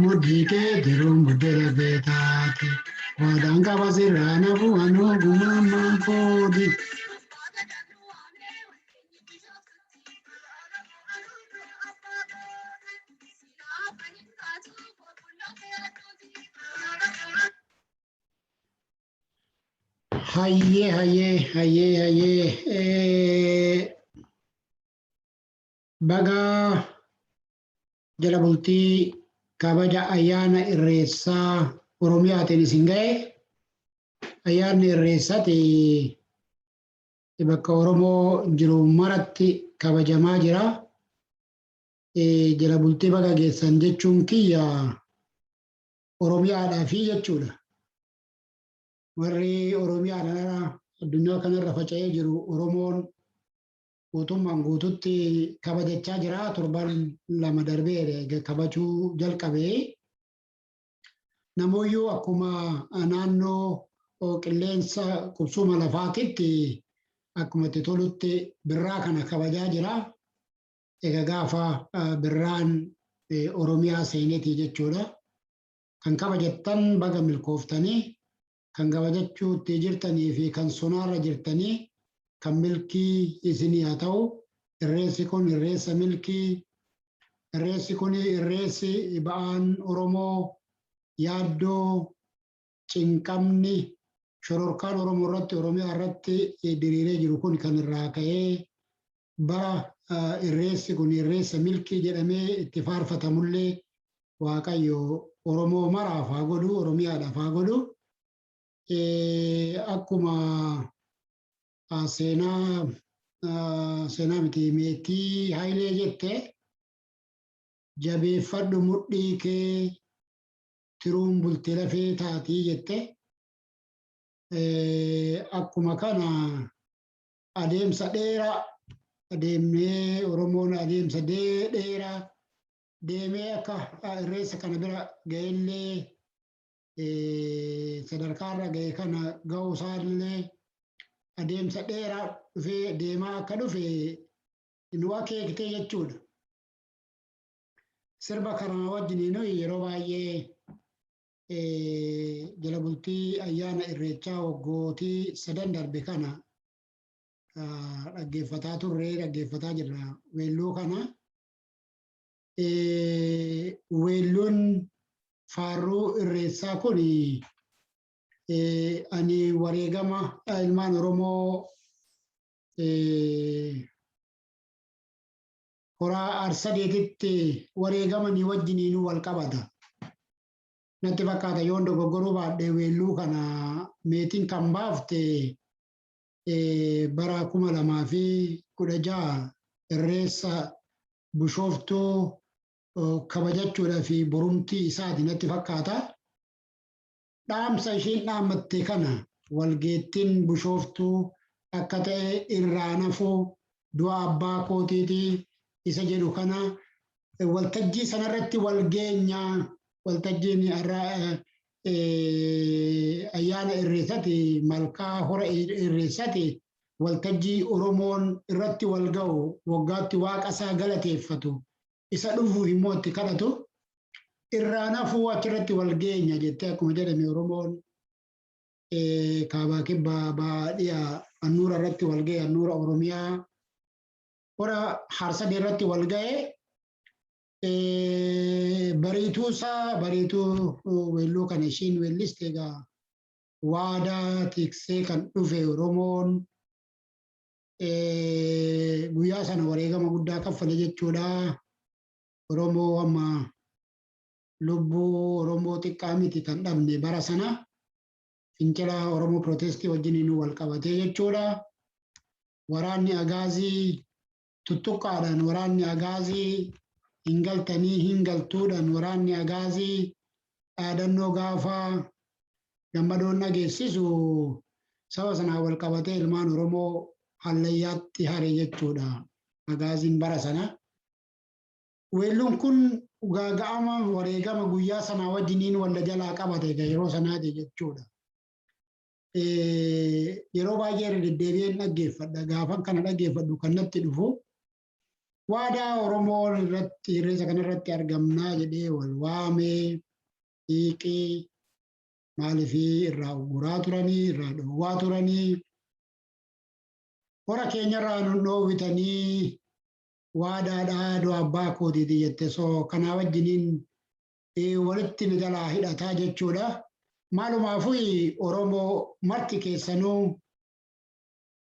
Mudhii kee jiru muddee beektaati. Waadaan qaba sirraan hafuun gumaa foodi. Hayyee. Baga jala bultii kabaja ayyaana irreessaa Oromiyaatiin isin ga'e. Ayyaanni irreessaati bakka Oromoo jiru maratti kabajamaa jira. Jala bultii baga geessan jechuun kiyya Oromiyaadhaaf jechuudha. Warri Oromiyaadhaan addunyaa kanarra faca'ee jiru Oromoon guutummaan guututti kabajachaa jira. Torban lama darbee kabajuu jalqabee. Namooyyuu akkuma naannoo qilleensa qubsuma lafaatitti akkuma itti tolutti birraa kana kabajaa jira. Egaa gaafa birraan Oromiyaa seeneeti jechuudha. Kan kabajattan baga milkooftanii, kan kabajachuutti jirtanii fi kan sonaarra jirtanii kan milkii isinii haa ta'u. Irreessi kun irreessa milkii. Irreessi kun irreessi ba'aan Oromoo yaaddoo cinqamni shororkaan Oromoo irratti Oromiyaa irratti diriiree jiru kun kan irraa ka'ee bara irreessi kun irreessa milkii jedhamee itti faarfatamullee Waaqayyo Oromoo maraaf haa godhu, Oromiyaadhaaf haa godhu. Akkuma seenaa miti meetii Haayilee jette jabeeffadhu mudhii kee tiruun bultii lafee taatii jette. Akkuma kana adeemsa dheeraa adeemnee Oromoon adeemsa dheeraa deemee akka irreessa kana bira ga'ellee sadarkaarra ga'e kana ga'uu isaallee adeemsa dheeraa dhufee deemaa akka dhufe nu akeekte jechuudha. Sirba kana wajjin yeroo baay'ee jala bultii ayyaana irreechaa waggootii 3 darbe kana dhaggeeffataa turree dhaggeeffataa jirra weelluu kana. Weelluun faarruu irreessaa kun ani wareegama ilmaan Oromoo horaa Arsadeetitti wareegamanii wajjiniin wal qabata. Natti fakkaata yoon dogoggoruu baadhee weelluu kana meetiin kan baafte bara 2016 irreessa Bishooftuu kabajachuudhaa fi borumtii isaati natti fakkaata. Dhaamsa ishiin dhaammatte kana walgeettiin Bishooftuu akka ta'e irraa nafuu du'a abbaa kootiitii isa jedhu kana waltajjii sanarratti walgeenyaa waltajjiin ayyaana irreessati malkaa hora irreessati waltajjii Oromoon irratti wal ga'u waggaatti waaqa isaa galateeffatu isa dhufuuf immoo itti kadhatu irraa nafuu achirratti wal geenya jettee akkuma jedhame Oromoon kaabaa kibbaa baadiyyaa annuura irratti wal ga'e annuura Oromiyaa hora Harsadee irratti wal ga'e bariituu weelluu kana ishiin weelliste egaa waadaa tiksee kan dhufe Oromoon guyyaa sana wareegama guddaa kaffale jechuudha. Oromoo amma lubbuu Oromoo xiqqaa miti kan dhabne bara sana fincila Oromoo Protestii wajjin wal qabatee jechuudha. Waraanni Agaazii tuttuqqaadhaan waraanni Agaazii hingaltanii hingaltuudhaan waraanni Agaazii dhaadannoo gaafa gammadoon dhageessisu saba sanaa wal qabatee ilmaan Oromoo hallayyaatti hare jechuudha. Agaaziin bara sana. Weelluun kun gaaga'ama wareegama guyyaa sanaa wajjiniin walla jalaa qabate yeroo sanaati jechuudha. Yeroo baay'ee deddeebi'een dhaggeeffadha. Gaafan kana dhaggeeffadhu kan natti dhufu waadaa Oromoon irratti irreessa kanarratti argamnaa jedhee wal waamee hiiqii maaliifii irraa uguraa turanii irraa dhoowwaa turanii hora keenyarraa nu dhoowwitanii waadaadhaa du'a abbaa kootiiti jette soo kanaa wajjiniin walitti nu jalaa hidhataa jechuudha. Maalumaafuu Oromoo marti keessanuu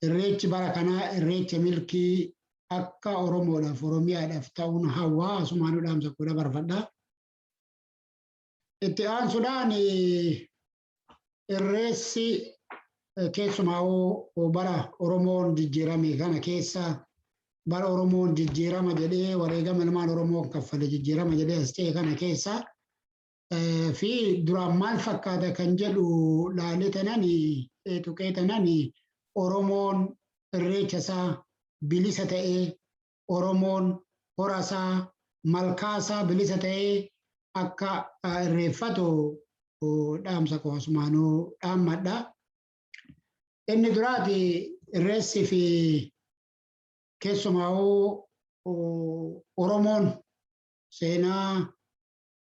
irreechi bara kanaa irreecha milkii akka Oromoodhaaf Oromiyaadhaaf ta'uun hawwaa asumaan dhaamsa koo dabarfadha. Itti aansuudhaan irreessi keessumaa bara Oromoon jijjiirame kana keessa bara Oromoon jijjiirama jedhee wareegama ilmaan Oromoo kaffale jijjiirama jedhee as ta'e kana keessa fi duraan maal fakkaata kan jedhu laalee tanani tuqee tanani Oromoon irreecha isaa bilisa ta'ee Oromoon hora isaa malkaa isaa bilisa ta'ee akka irreeffatu dhaamsa koo asumaanuu dhaammadha. Inni duraati irreessi fi keessumaa Oromoon seenaa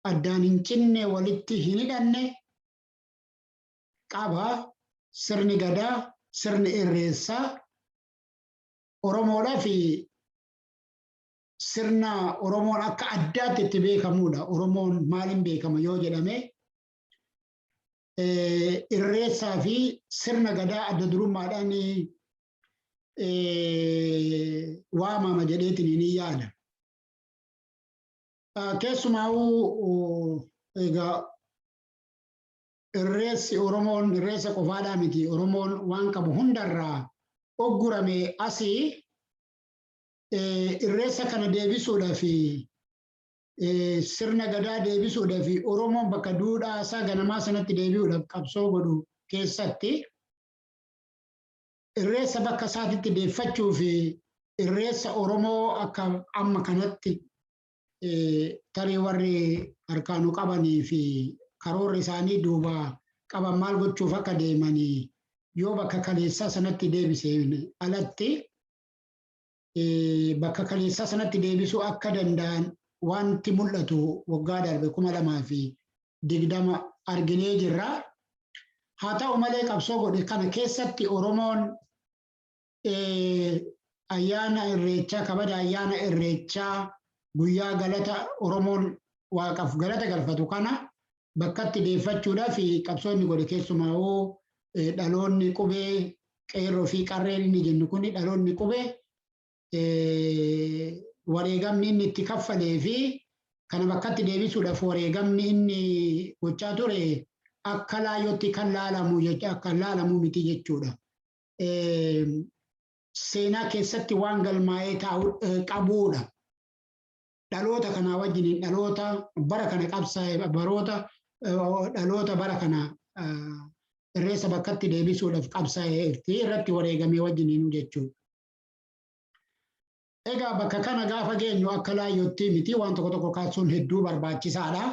addaan hin cinne walitti hin hidhanne qaba. Sirni gadaa sirni irreessaa Oromoodhaa fi sirna Oromoon akka addaatti itti beekamudha. Oromoon maaliin beekama yoo jedhame irreessaa fi sirna gadaa adda durummaadhaan waamama jedheetiin ni yaada. Keessumaa egaa irreessi Oromoon irreessa qofaadhaa miti. Oromoon waan qabu hundarraa oggurame asii irreessa kana deebisuudhaa fi sirna gadaa deebisuudhaa fi Oromoon bakka duudhaa isaa ganamaa sanatti deebi'uudhaaf qabsoo godhu keessatti irreessa bakka isaatitti deeffachuu fi irreessa Oromoo akka amma kanatti tarii warri harkaanuu qabanii fi karoorri isaanii duuba qaban maal gochuuf akka deemanii yoo bakka kaleessaa sanatti deebiseen alatti bakka kaleessaa sanatti deebisuu akka danda'an wanti mul'atu waggaa darbe 2020 arginee jirra. Haa ta'u malee qabsoo godhe kana keessatti Oromoon ayyaana irreechaa kabaja ayyaana irreechaa guyyaa galata Oromoon waaqaaf galata galfatu kana bakkatti deeffachuudhaaf qabsoonni godhe keessumaa dhaloonni qubee qeerroo fi qarreen inni jennu kun dhaloonni qubee wareegamni inni itti kaffalee fi kana bakkatti deebisuudhaaf wareegamni inni gochaa ture akka laayyootti kan laalamu jecha akka laalamu miti jechuudha. Seenaa keessatti waan galmaa'ee qabuudha. Dhaloota kanaa wajjin dhaloota bara kana qabsaa'e dhaloota bara kana irreessa bakkatti deebisuudhaaf qabsaa'e irratti wareegamee wajjin jechuudha. Egaa bakka kana gaafa geenyu akka laayyootti miti waan tokko tokko kaasuun hedduu barbaachisaadha.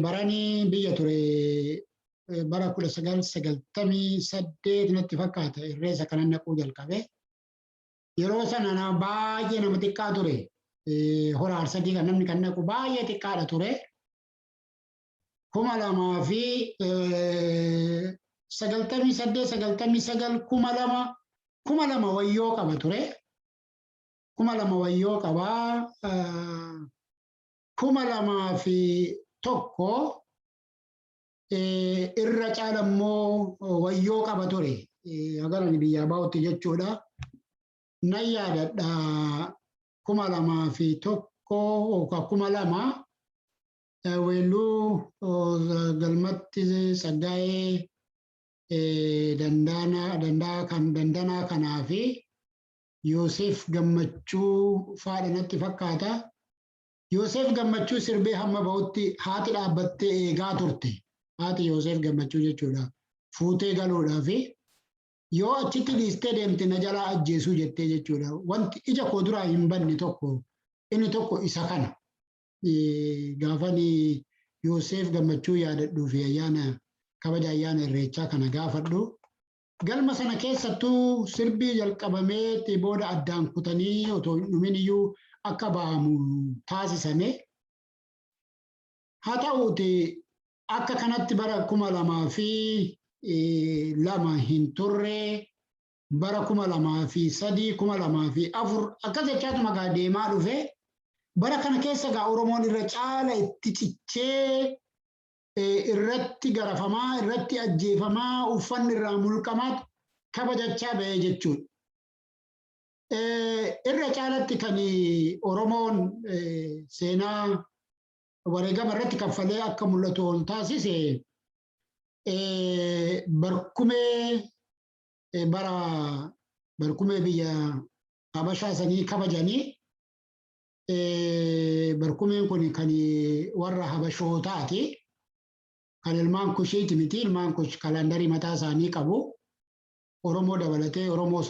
Baranii biyya ture bara 1998 natti fakkaata irreessa kana naquu jalqabe. Yeroo sana baay'ee nama xiqqaa ture. Hora Arsadii kan namni kan naqu baay'ee xiqqaadha ture. 2098 2000 wayyoo qaba ture. 2000 wayyoo qaba. 2001 irra caalammoo wayyoo qaba ture. Agarani biyyaa baa'utti jechuudha. Nan yaadadha 2001 2002 weelluu galmatti Saggaayee dandanaa kanaa fi Yoosef Gammachuu faadha natti fakkaata. Yoosef Gammachuu sirbee hamma ba'utti haati dhaabbattee eegaa turte. Haati Yoosef Gammachuu jechuudha. Fuutee galuudhaaf yoo achitti dhiistee deemte na jalaa ajjeesuu jettee jechuudha. Wanti ija koo duraa hin banne tokko inni tokko isa kana. Gaafani Yoosef Gammachuu yaadadhuu fi kabaja ayyaana irreechaa kana gaafadhu. Galma sana keessattuu sirbii jalqabamee booda addaan kutanii otoo hin dhumin iyyuu akka ba'amu taasisame. Haa ta'uuti akka kanatti bara 2002 hin turre bara 2003 2004 akkas jechaatuma gaa deemaa dhufe. Bara kana keessa gaa Oromoon irra caala itti cichee irratti garafamaa, irratti ajjeefamaa, uffanni irraa mulqamaa kabajachaa ba'ee jechuudha. Irra caalatti kan Oromoon seenaa wareegama irratti kaffalee akka mul'atu ol taasise barkumee biyya Habashaa sanii kabajanii. Barkumeen kun kan warra Habashootaati. Kan ilmaan kushiiti miti. Ilmaan kush kalandarii mataa isaanii qabu. Oromoo dabalatee Oromoo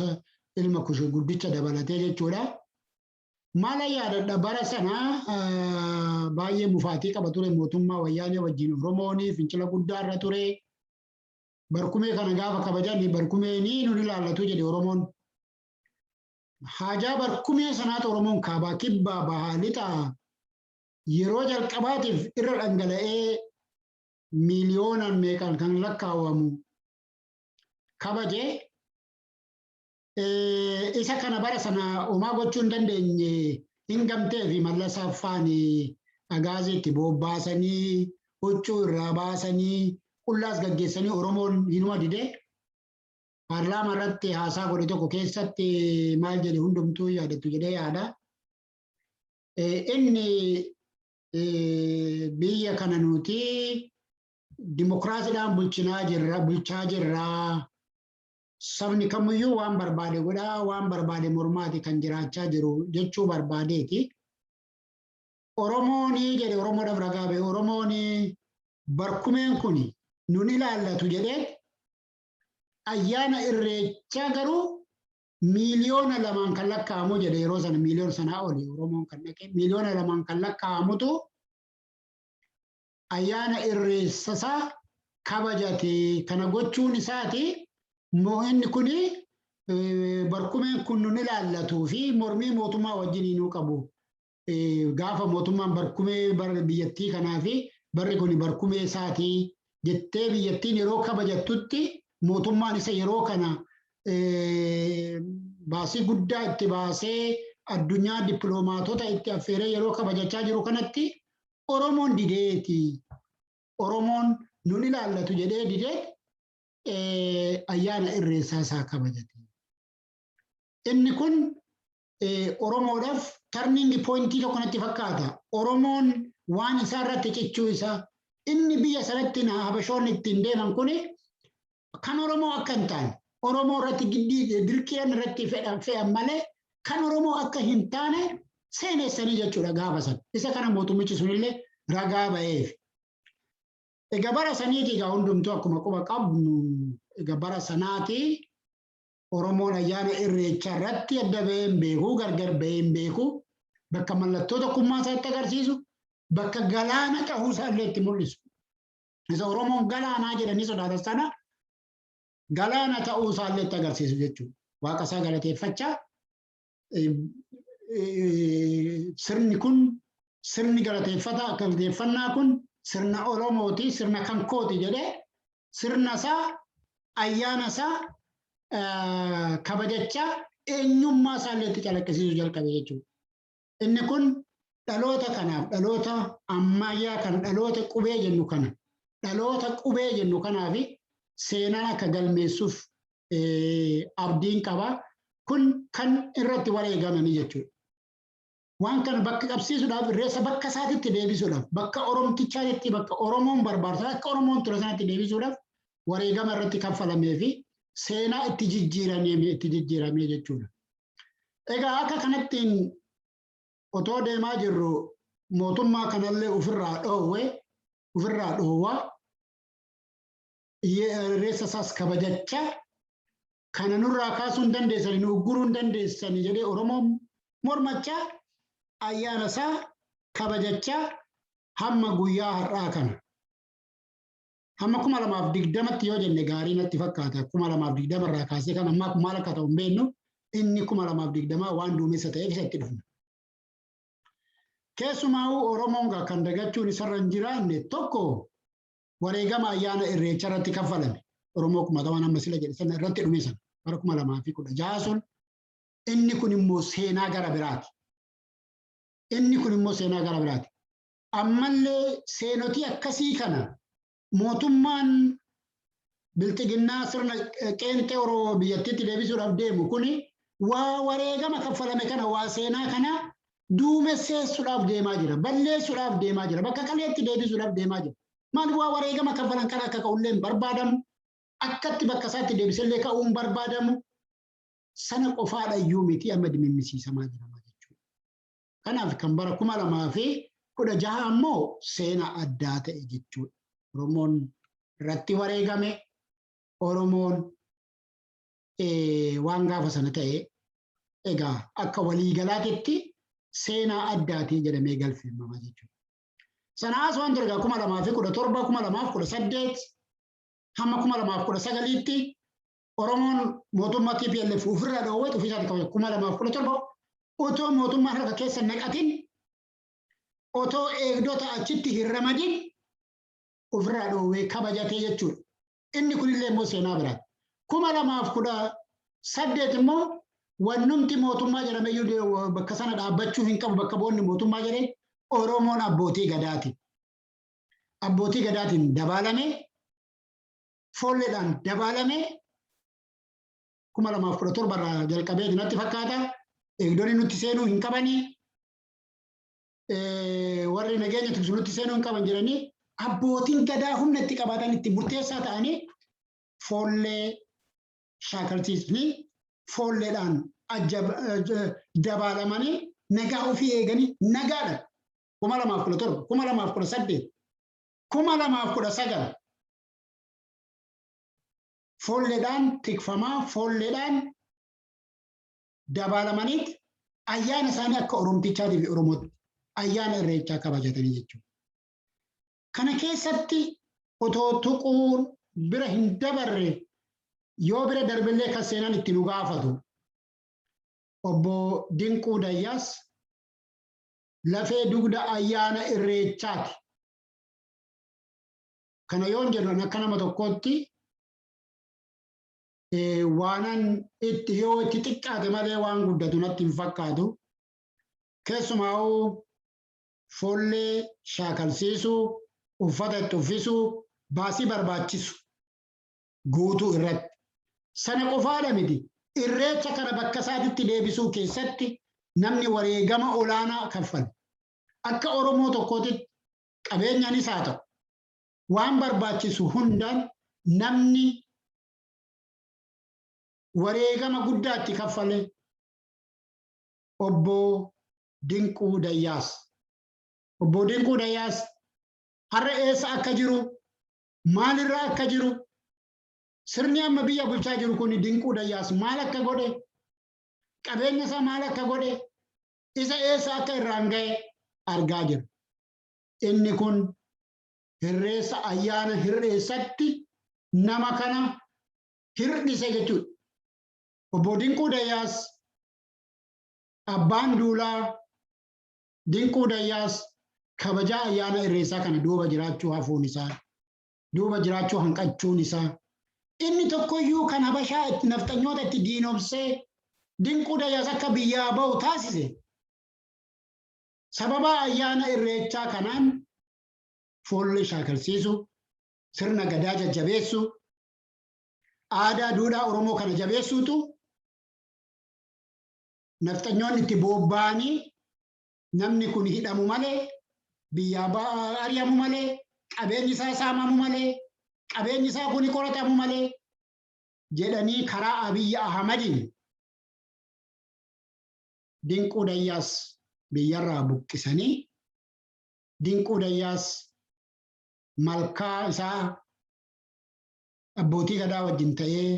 ilma kushii guddicha dabalatee jechuudha. Maala yaadadha bara sana baay'ee mufaatii qaba ture mootummaa wayyaanee wajjin Oromoonii fincila guddaarra ture. Barkumee kana gaafa kabajanii barkumeenii nun ilaallatu jedhe Oromoon. Haajaa barkumee sanaatu Oromoon kaabaa kibbaa bahaa lixaa yeroo jalqabaatiif irra dhangala'ee miiliyoonaan meeqaan kan lakkaawwamu kabaje. Isa kana bara sana homaa gochuu hin dandeenye hin gamtee fi mallasaaf faani agaaziitti bobbaasanii huccuu irraa baasanii qullaas gaggeessanii Oromoon hinuma dide. Paarlaamaa irratti haasaa godhe tokko keessatti maal jedhe hundumtuu yaadattu jedhee yaada. Inni biyya kana nuti dimokiraasiidhaan bulchaa jirra. Sabni kamiyyuu waan barbaade godhaa, waan barbaade mormaati kan jiraachaa jiru jechuu barbaadeeti. Oromooni jedhe Oromoodhaaf ragaa ba'e Oromooni barkumeen kun nun ilaallatu jedhee ayyaana irreechaa garuu miiliyoona lamaan kan lakkaa'amu jedhe yeroo sana miiliyoona sanaa oli Oromoon kan dhaqe miiliyoona lamaan kan lakkaa'amutu ayyaana irreessasaa kabajate. Kana gochuun isaati inni kuni barkumeen kun nun ilaallatuu fi mormii mootummaa wajjin nuu qabu. Gaafa mootummaan barkumee biyyattii kanaa fi barri kun barkumee isaatii jettee biyyattiin yeroo kabajattutti mootummaan isa yeroo kana baasii guddaa itti baasee addunyaa dippiloomaatota itti affeeree yeroo kabajachaa jiru kanatti Oromoon dideeti. Oromoon nun ilaallatu jedhee didee ayyaana irreessaa isaa kabajate. Inni kun Oromoodhaaf turning pointii tokko natti fakkaata. Oromoon waan isaa irratti cichuu isaa inni biyya sanatti habashoonni ittiin deeman kuni kan Oromoo akka hin taane Oromoo irratti dirqiidhaan irratti fe'an malee kan Oromoo akka hin taane seenessanii jechuudha gaafa sana. Isa kana mootummichi sunillee ragaa ba'eef. Egaa bara saniiti egaa hundumtuu akkuma quba qabnu egaa bara sanaati Oromoon ayyaana irreechaa irratti adda ba'ee hin beeku, gargar ba'ee hin beeku, bakka mallattoo tokkummaa isaatti agarsiisu, bakka galaana ta'uu isaa illee itti mul'isu. Isa Oromoon galaanaa jedhanii sodaatan sana galaana ta'uu isaa illee itti agarsiisu jechuudha. Waaqa isaa galateeffachaa sirni kun sirni galateeffannaa kun sirna Oromooti, sirna kan kooti jedhee sirna isaa ayyaana isaa kabajachaa eenyummaa isaa illee itti calaqqisiisuu jalqabe jechuudha. Inni kun dhaloota kanaaf dhaloota ammayyaa kan dhaloota qubee jennu kana dhaloota qubee jennu kanaaf seenaa akka galmeessuuf abdiin qaba. Kun kan irratti wareegamanii jechuudha. Waan kana bakka qabsiisuudhaaf irreessa bakka isaatitti deebisuudhaaf bakka Oromtichaatti bakka Oromoon barbaadu akka Oromoon ture sanatti deebisuudhaaf wareegama irratti kaffalamee fi seenaa itti jijjiiramee jechuudha. Egaa akka kanattiin otoo deemaa jirru mootummaa kanallee ofirraa dhoowwaa irreessa isaas kabajachaa kana nurraa kaasuu hin dandeessanii nu ugguruu hin dandeessanii jedhee Oromoon mormachaa ayyaana isaa kabajachaa hamma guyyaa har'aa kana. Hamma 2020tti yoo jenne gaarii natti fakkaata. 2020 irraa kaasee kan ammaa maal akka ta'u hin beeknu inni 2020 waan duumessa ta'eef isatti dhufna. Keessumaa Oromoon kan dagachuun isarra hin jiraanne tokko wareegama ayyaana irreecha irratti kaffalame. Oromoo 1000 amma sila jedhe sana irratti dhume sana bara 2016 sun inni kun immoo seenaa gara biraati. Inni kun immoo seenaa gara biraati. Ammallee seenotii akkasii kana mootummaan biltiginnaa sirna qeenxee Oromoo biyyattiitti deebisuudhaaf deemu kuni waa wareegama kaffalame kana waa seenaa kana duumesseessuudhaaf deemaa jira. Balleessuudhaaf deemaa jira. Bakka kaleetti deebisuudhaaf deemaa jira. Maal waa wareegama kaffalan kana akka ka'ullee barbaadamu akkatti bakka isaatti deebisellee ka'uun barbaadamu sana qofaadha iyyuu miti amma dimimmisiisamaa jirama jechuudha. Kanaaf kan bara 2016 ammoo seenaa addaa ta'e jechuudha. Oromoon irratti wareegame Oromoon waan gaafa sana ta'e egaa akka waliigalaatitti seenaa addaatii jedhamee galfamama jechuudha. Sanaas waan ture 2017 2018 hamma 2019tti Oromoon mootummaa TPLF ofirraa dhoowwate ofiisaatti qabate 2017 otoo mootummaan harka keessa naqatin otoo eegdota achitti hin ramadin ofirraa dhoowwee kabajatee jechuudha. Inni kunillee immoo seenaa biraati. 2018 immoo wannumti mootummaa jedhameyyuu bakka sana dhaabbachuu hin qabu bakka boonni mootummaa jedhee Oromoon abbootii gadaati. Abbootii gadaatiin dabalame foolleedhaan dabalame 2017 irraa jalqabee natti fakkaata. Eegdonni nutti seenuu hin qabanii warri nageenya tiksu nutti seenuu hin qaban jedhanii abbootiin gadaa humna itti qabaatan itti murteessaa ta'anii foollee shaakalchiisni foolleedhaan dabalamanii nagaa ofii eeganii nagaadha. 2017 2018 2019 foolleedhaan tikfamaa foolleedhaan dabalamaniit ayyaana isaanii akka Oromtichaatii fi Oromootti ayyaana irreechaa kabajatanii jechuudha. Kana keessatti otoo tuquun bira hin dabarre yoo bira darbillee kan seenan itti nu gaafatu obbo Dinquu Dayyaas lafee dugda ayyaana irreechaati. Kana yoon jedhu akka nama tokkootti waanan itti yoo itti xiqqaate malee waan guddatu natti hin fakkaatu. Keessumaa foollee shaakalsiisuu, uffata itti uffisuu, baasii barbaachisu guutuu irratti. Sana qofaadha miti. Irreecha kana bakka isaatitti deebisuu keessatti namni wareegama olaanaa kaffala. Akka Oromoo tokkootti qabeenyaanis haa ta'u waan barbaachisu hundaan namni wareegama guddaatti kaffale obbo Dinquu Dayyaas. Obbo Dinquu Dayyaas har'a eessa akka jiru, maalirra akka jiru, sirni amma biyya bulchaa jiru kun Dinquu Dayyaas maal akka godhe, qabeenya isaa maal akka godhe, isa eessa akka irraan ga'e argaa jiru. Inni kun hirreessa ayyaana hirreessatti nama kana hirdhise jechuudha. Obbo Dinquu Dayyaas abbaan duulaa Dinquu Dayyaas kabajaa ayyaana irreessaa kana duuba jiraachuu hafuun isaa, duuba jiraachuu hanqachuun isaa, inni tokkoyyuu kan Habashaa itti nafxanyoota itti diinomsee Dinquu Dayyaas akka biyyaa ba'u taasise. Sababa ayyaana irreechaa kanaan foollee shaakalsiisu, sirna gadaa jajjabeessu, aadaa duudhaa Oromoo kana jabeessuutu nafxanyoonni itti bobba'anii namni kun hidhamu malee, biyyaa ari'amu malee, qabeenyi isaa saamamu malee, qabeenyi isaa kun qoratamu malee jedhanii karaa Abiyyi Ahmadiin Dinquu Dayyaas biyyarraa buqqisanii Dinquu Dayyaas malkaa isaa abbootii gadaa wajjin ta'ee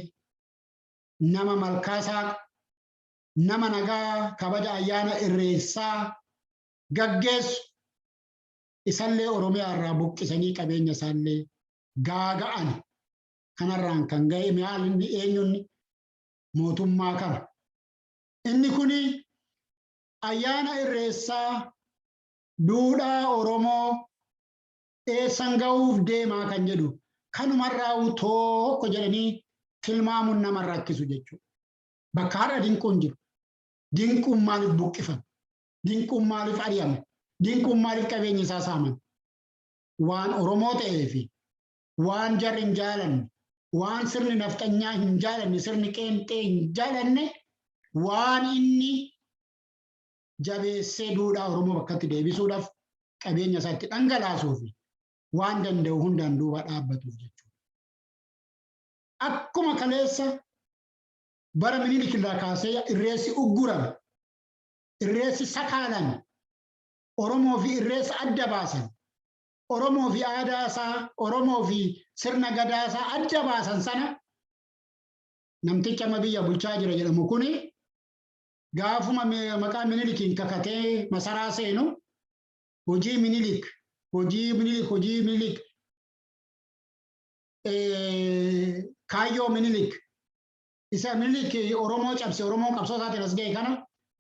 nama malkaa isaa nama nagaa kabaja ayyaana irreessaa gaggeessu isallee Oromiyaa irraa buqqisanii qabeenya isaallee gaaga'an. Kanarraan kan ga'e maal inni eenyuun mootummaa kana. Inni kuni ayyaana irreessaa duudhaa Oromoo eessan ga'uuf deemaa kan jedhu kanumarraa tokko jedhanii tilmaamuun nama rakkisu jechuudha. Bakka har'a Dinquun jiru. Dinquun maaliif buqqifame? Dinquun maaliif ari'ame? Dinquun maaliif qabeenya isaa saaman? Waan Oromoo ta'ee fi waan jarri hin jaalanne, waan sirni nafxanyaa hin jaalanne, sirni qeenxee hin jaalanne, waan inni jabeessee duudhaa Oromoo bakkatti deebisuudhaaf qabeenya isaatti dhangalaasuu fi waan danda'u hundaan duuba dhaabbatuuf jechuudha. Akkuma kaleessa bara Minilik irraa kaasee irreessi uggurame, irreessi sakaalan, Oromoo fi irreessa adda baasan, Oromoo fi aadaa isaa, Oromoo fi sirna gadaa isaa adda baasan sana namticha amma biyya bulchaa jira jedhamu kuni gaafuma maqaa Minilikiin kakatee masaraa seenu hojii Minilik kaayyoo Minilik isa Minilik Oromoo cabse Oromoo qabsoo isaatiin as ga'e kana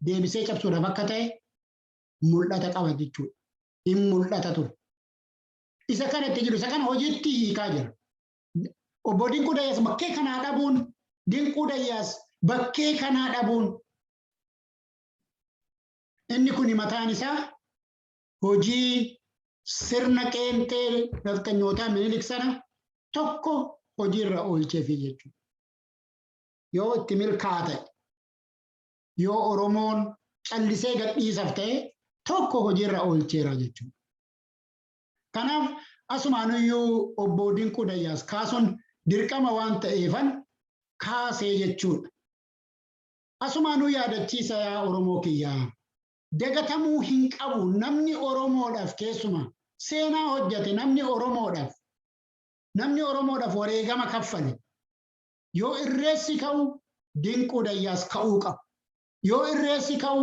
deebisee cabsuudhaaf akka ta'e mul'ata qaba jechuudha. Hin mul'ata ture. Isa kana itti jiru isa kana hojiitti hiikaa jira. Obbo Dinquu Dayyaas bakkee kanaa dhabuun, Dinquu Dayyaas bakkee kanaa dhabuun inni kun mataan isaa hojii sirna qeenxee nafxanyootaa Minilik sana tokko hojiirra oolcheefi jechuudha. Yoo itti milkaa'e, yoo Oromoon callisee gadhiisaaf ta'e tokko hojiirra oolcheera jechuudha. Kanaaf asumaanuyyuu obbo Dinquu Dayyaas kaasuun dirqama waan ta'eefan kaasee jechuudha. Asumaanuu yaadachiisa yaa Oromoo kiyyaa. Dagatamuu hin qabu namni Oromoodhaaf keessuma seenaa hojjate namni Oromoodhaaf wareegama kaffale. Yoo irreessi ka'u Dinquu Dayyaas ka'uu qaba. Yoo irreessi ka'u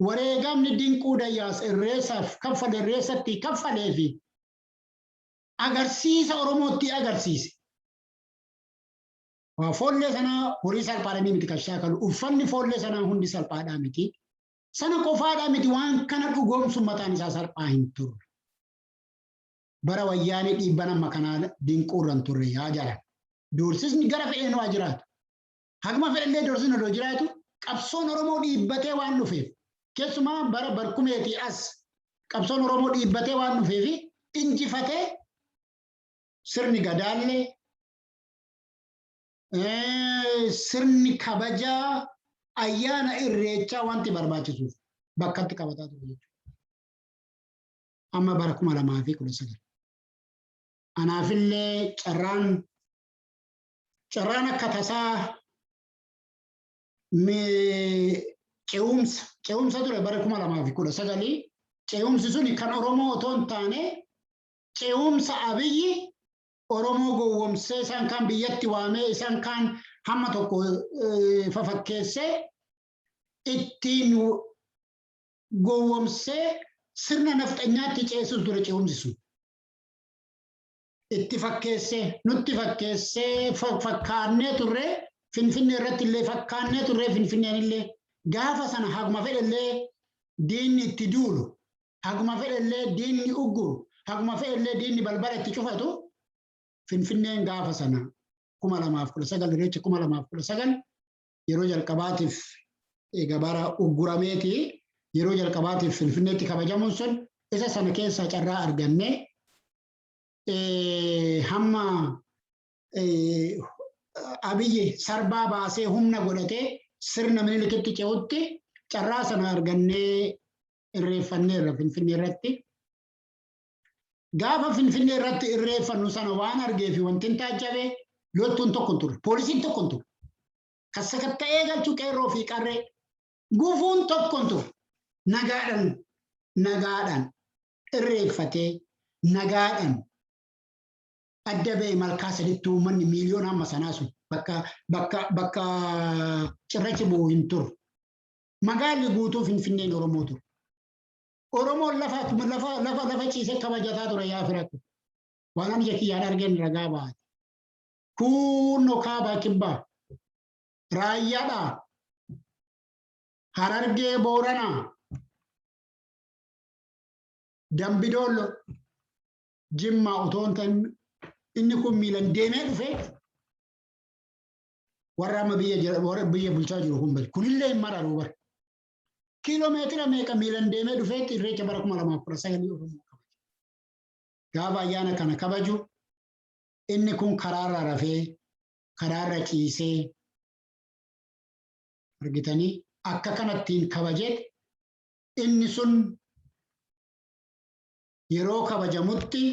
wareegamni dinquu dayyaas irreessaaf kaffale irreessatti kaffalee fi agarsiisa Oromootti agarsiise. Waa foollee sanaa horii salphaadhaan miti kashaa kalu uffanni foollee sanaa hundi salphaadhaa miti. Sana qofaadhaa miti waan kana dhugoomsu mataan isaa salphaa hin turre. Bara wayyaanii dhiibban amma kanaa dinquurran turre yaa jara. Doorsisni gara fe'een waa jiraatu. Haguma fedhallee doorsisni odoo jiraatu qabsoon Oromoo dhiibbatee waan dhufeef. Keessumaa bara barkumeetii as qabsoon Oromoo dhiibbatee waan dhufeef injifatee sirni gadaallee sirni kabajaa ayyaana irreechaa wanti barbaachisuuf bakkatti qabataa ture jechuudha. Amma bara 2019. Anaafillee carraan akka tasaa ce'umsa ture bara 2019. Ce'umsi suni kan Oromoo otoo hin taane ce'umsa Abiyyi Oromoo gowwomsee isaan kan biyyatti waamee isaan kan hamma tokko fafakkeessee ittiin gowwomsee sirna nafxanyaatti ceessus ture ce'umsi sun. Itti fakkeessee nutti fakkeessee fakkaannee turre Finfinnee irratti illee fakkaannee turre Finfinneen illee gaafa sana haguma fedhallee diinni itti duulu haguma fedhallee diinni ugguru haguma fedhallee diinni balbala itti cufatu Finfinneen gaafa sana 2019 irreecha 2019 yeroo jalqabaatiif egaa bara uggurameeti yeroo jalqabaatiif Finfinneetti kabajamuun sun isa sana keessa carraa arganne hamma Abiyyi sarbaa baasee humna godhatee sirna Minilikatti ce'utti carraa sana argannee irreeffanneerra Finfinnee irratti. Gaafa Finfinnee irratti irreeffannu sana waan argeef wanti hin taajjabe loltuun tokko turre poolisiin tokko turre kassakatta'ee galchuu qeerroo fi qarree gufuun tokko turre nagaadhaan irreeffatee nagaadhaan adda ba'e malkaa saditti uummanni miiliyoona amma sanaa sun bakka cirrachi bu'u hin turre. Magaalli guutuu Finfinneen Oromoo turre. Oromoon lafa ciisee kabajataa ture yaa firakku. Waan ani kiyyaan argeen ragaa baate. Kunnoo kaabaa kibbaa. Raayyaadhaa. Harargee Booranaa. Dambidoollo. Jimmaa utoo hin ta'in inni kun miilan deemee dhufee warra amma biyya bulchaa jiru kun kunillee hin mararu bara. Kiiloomeetira meeqa miilan deemee dhufeetti irreecha bara 2019 Oromoo kabaja. Gaafa ayyaana kana kabaju inni kun karaarra rafee karaarra ciisee argitanii akka kanattiin kabajeet inni sun yeroo kabajamutti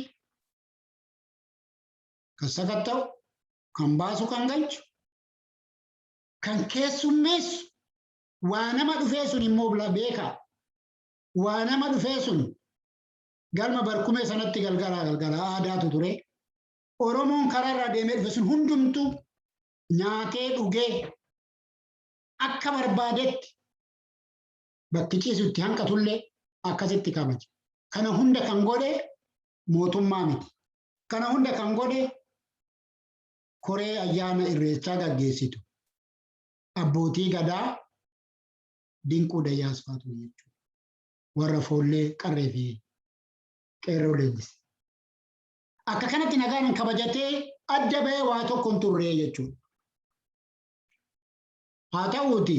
kan sakatta'u kan baasu kan galchu kan keessummeessu waa nama dhufee sun immoo beekaa waa nama dhufee sun galma barkumee sanatti galgala aadaatu ture Oromoon karaarraa deemee dhufe sun hundumtu nyaatee dhugee akka barbaadetti bakki ciisutti hanqatullee akkasitti kabaja. Kana hunda kan godhe mootummaa miti. Kana hunda kan godhe koree ayyaana irreechaa gaggeessitu abbootii gadaa dinquu dayyaas faatu jechuudha. Warra foollee qarree fi qeerroo leenjise. Akka kanatti nagaan kabajatee adda ba'ee waa tokko hin turre jechuudha. Haa ta'uuti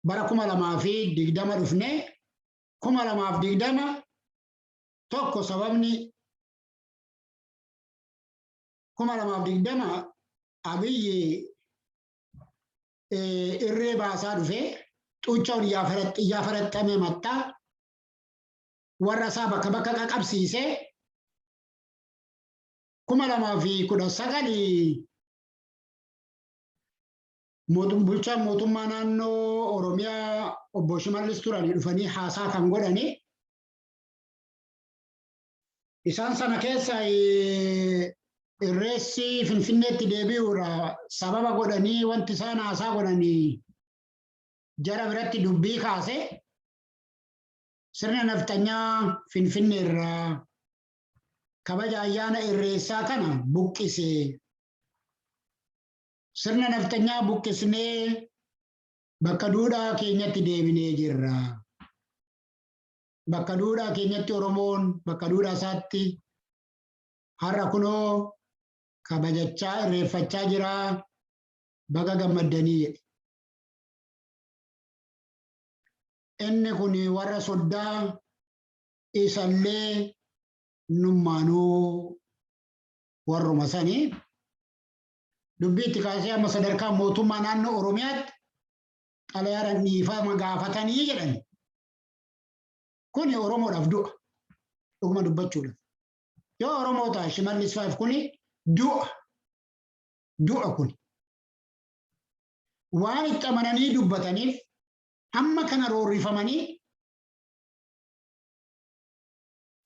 bara 2020 dhufnee 2020 tokko sababni 2020 Abiyyi irree baasaa dhufee xuuccaan iyyaafaraxxamee maxxaa warra isaa bakka qaqabsiisee 2019 bulchaan mootummaa naannoo Oromiyaa obbo Shimallis turanii dhufanii haasaa kan godhanii isaan sana keessa irreessi Finfinneetti deebi'uudha sababa godhanii wanti isaan haasaa godhanii jara biratti dubbii kaase sirna naftanyaa Finfinnee irraa kabaja ayyaana irreessaa kana buqqise. Sirna naftanyaa buqqisnee bakka duudhaa keenyatti deebinee jirra. Bakka duudhaa keenyatti Oromoon bakka duudhaa isaatti har'a kunoo kabajachaa irreeffachaa jira. Baga gammaddanii jedhe. Inni kun warra soddaa isallee nummaanuu warruma sanii dubbii itti kaasee amma sadarkaa mootummaa naannoo Oromiyaatti xalayaadhaan dhiifama gaafatanii jedhan. Kuni Oromoodhaaf du'a. Dhuguma dubbachuudhaaf. Yoo Oromoo ta'a Shimallis Faaf kuni du'a. Du'a kuni. Waan itti amananii dubbataniif hamma kana roorrifamanii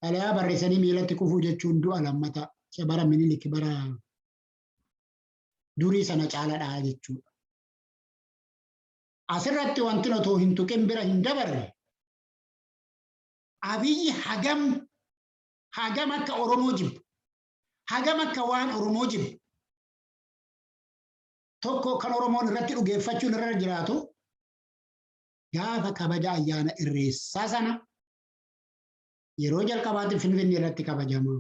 xalayaa barreessanii miilatti kufuu jechuun du'a lammataa. Isa bara Minilik bara durii sana caaladhaa jechuudha. Asirratti wanti otoo hin tuqin bira hin dabarre Abiyyi hagam akka Oromoo jibbu, hagam akka waan Oromoo jibbu tokko kan Oromoon irratti dhugeeffachuun irra jiraatu gaafa kabaja ayyaana irreessaa sana yeroo jalqabaatiif Finfinnee irratti kabajama.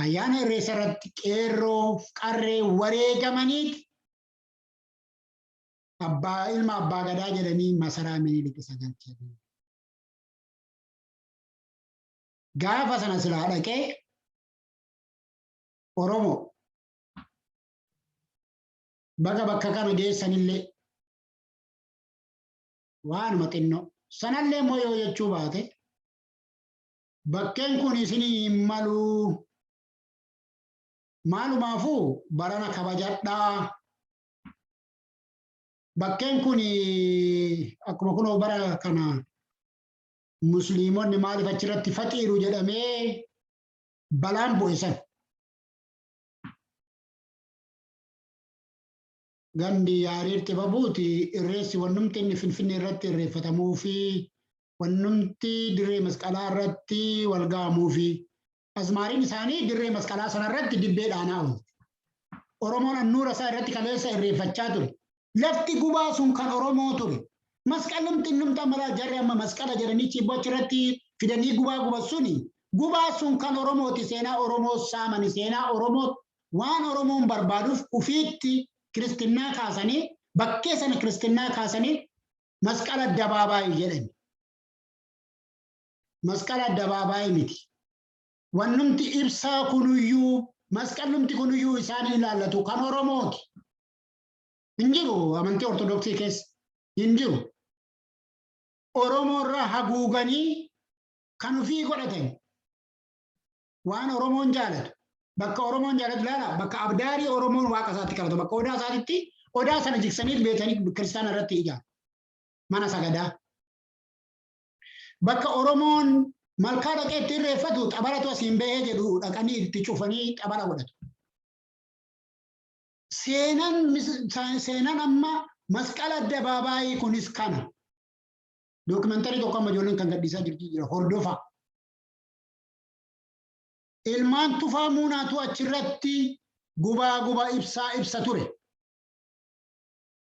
Ayyaana irreessa irratti qeerroo qarree wareegamaniiti ilma abbaa gadaa jedhanii masaraa Minilik isa galchanii. Gaafa sana silaa dhaqee Oromoo baga bakka kana geessanillee waanuma xinnoo sanallee immoo yoo jechuu baate bakkeen kun isinii hin maluu maalumaafuu barana kabajadhaa. Bakkeen kun akkuma kunoo bara kana musliimonni maaliif achirratti faxiiru jedhamee balaan bu'e san. Gandi yaariirti babuuti irreessi wannumti inni Finfinnee irratti irreeffatamuu fi wannumti dirree masqalaa irratti wal ga'amuu fi asmaariin isaanii dirree masqalaa sana irratti dibbeedhaan haa'u. Oromoon annuura isaa irratti kaleessa irreeffachaa ture. Lafti gubaa sun kan Oromoo ture. Masqalumti numta mala jarri amma masqala jedhanii cibboo achirratti fidanii gubaa suni. Gubaa sun kan Oromooti. Seenaa Oromoo saamani. Seenaa Oromoo waan Oromoon barbaaduuf ufiitti Kiristinnaa kaasanii bakkee sana Kiristinnaa kaasanii masqala addabaabaayii jedhani. Masqala addabaabaayii miti. Wannumti ibsaa kunuyyuu masqalumti kunuyyuu isaan ilaallatu kan Oromooti. Hinjiru amantii Ortodoksii keessa hinjiru. Oromoo irraa haguuganii kan ufii godhatan waan Oromoon jaalatu. Bakka Oromoon jaalatu ilaala. Bakka abdaarii Oromoon waaqa isaatti qabatu. Bakka odaa isaatitti odaa sana jiksanii beekanii kiristaana irratti ijaaru. Mana sagadaa. Bakka Oromoon malkaa dhaqee itti irreeffatu xabaratu asiin bahee jedhu dhaqanii itti cufanii xabara godhatu. Seenaan amma masqala addabaabaayii kunis kana. Dookumentarii tokko amma ijoolleen kan gadhiisaa jirti jira. Hordofa. Ilmaan Tufaa Muunaatu achirratti gubaa ibsa ture.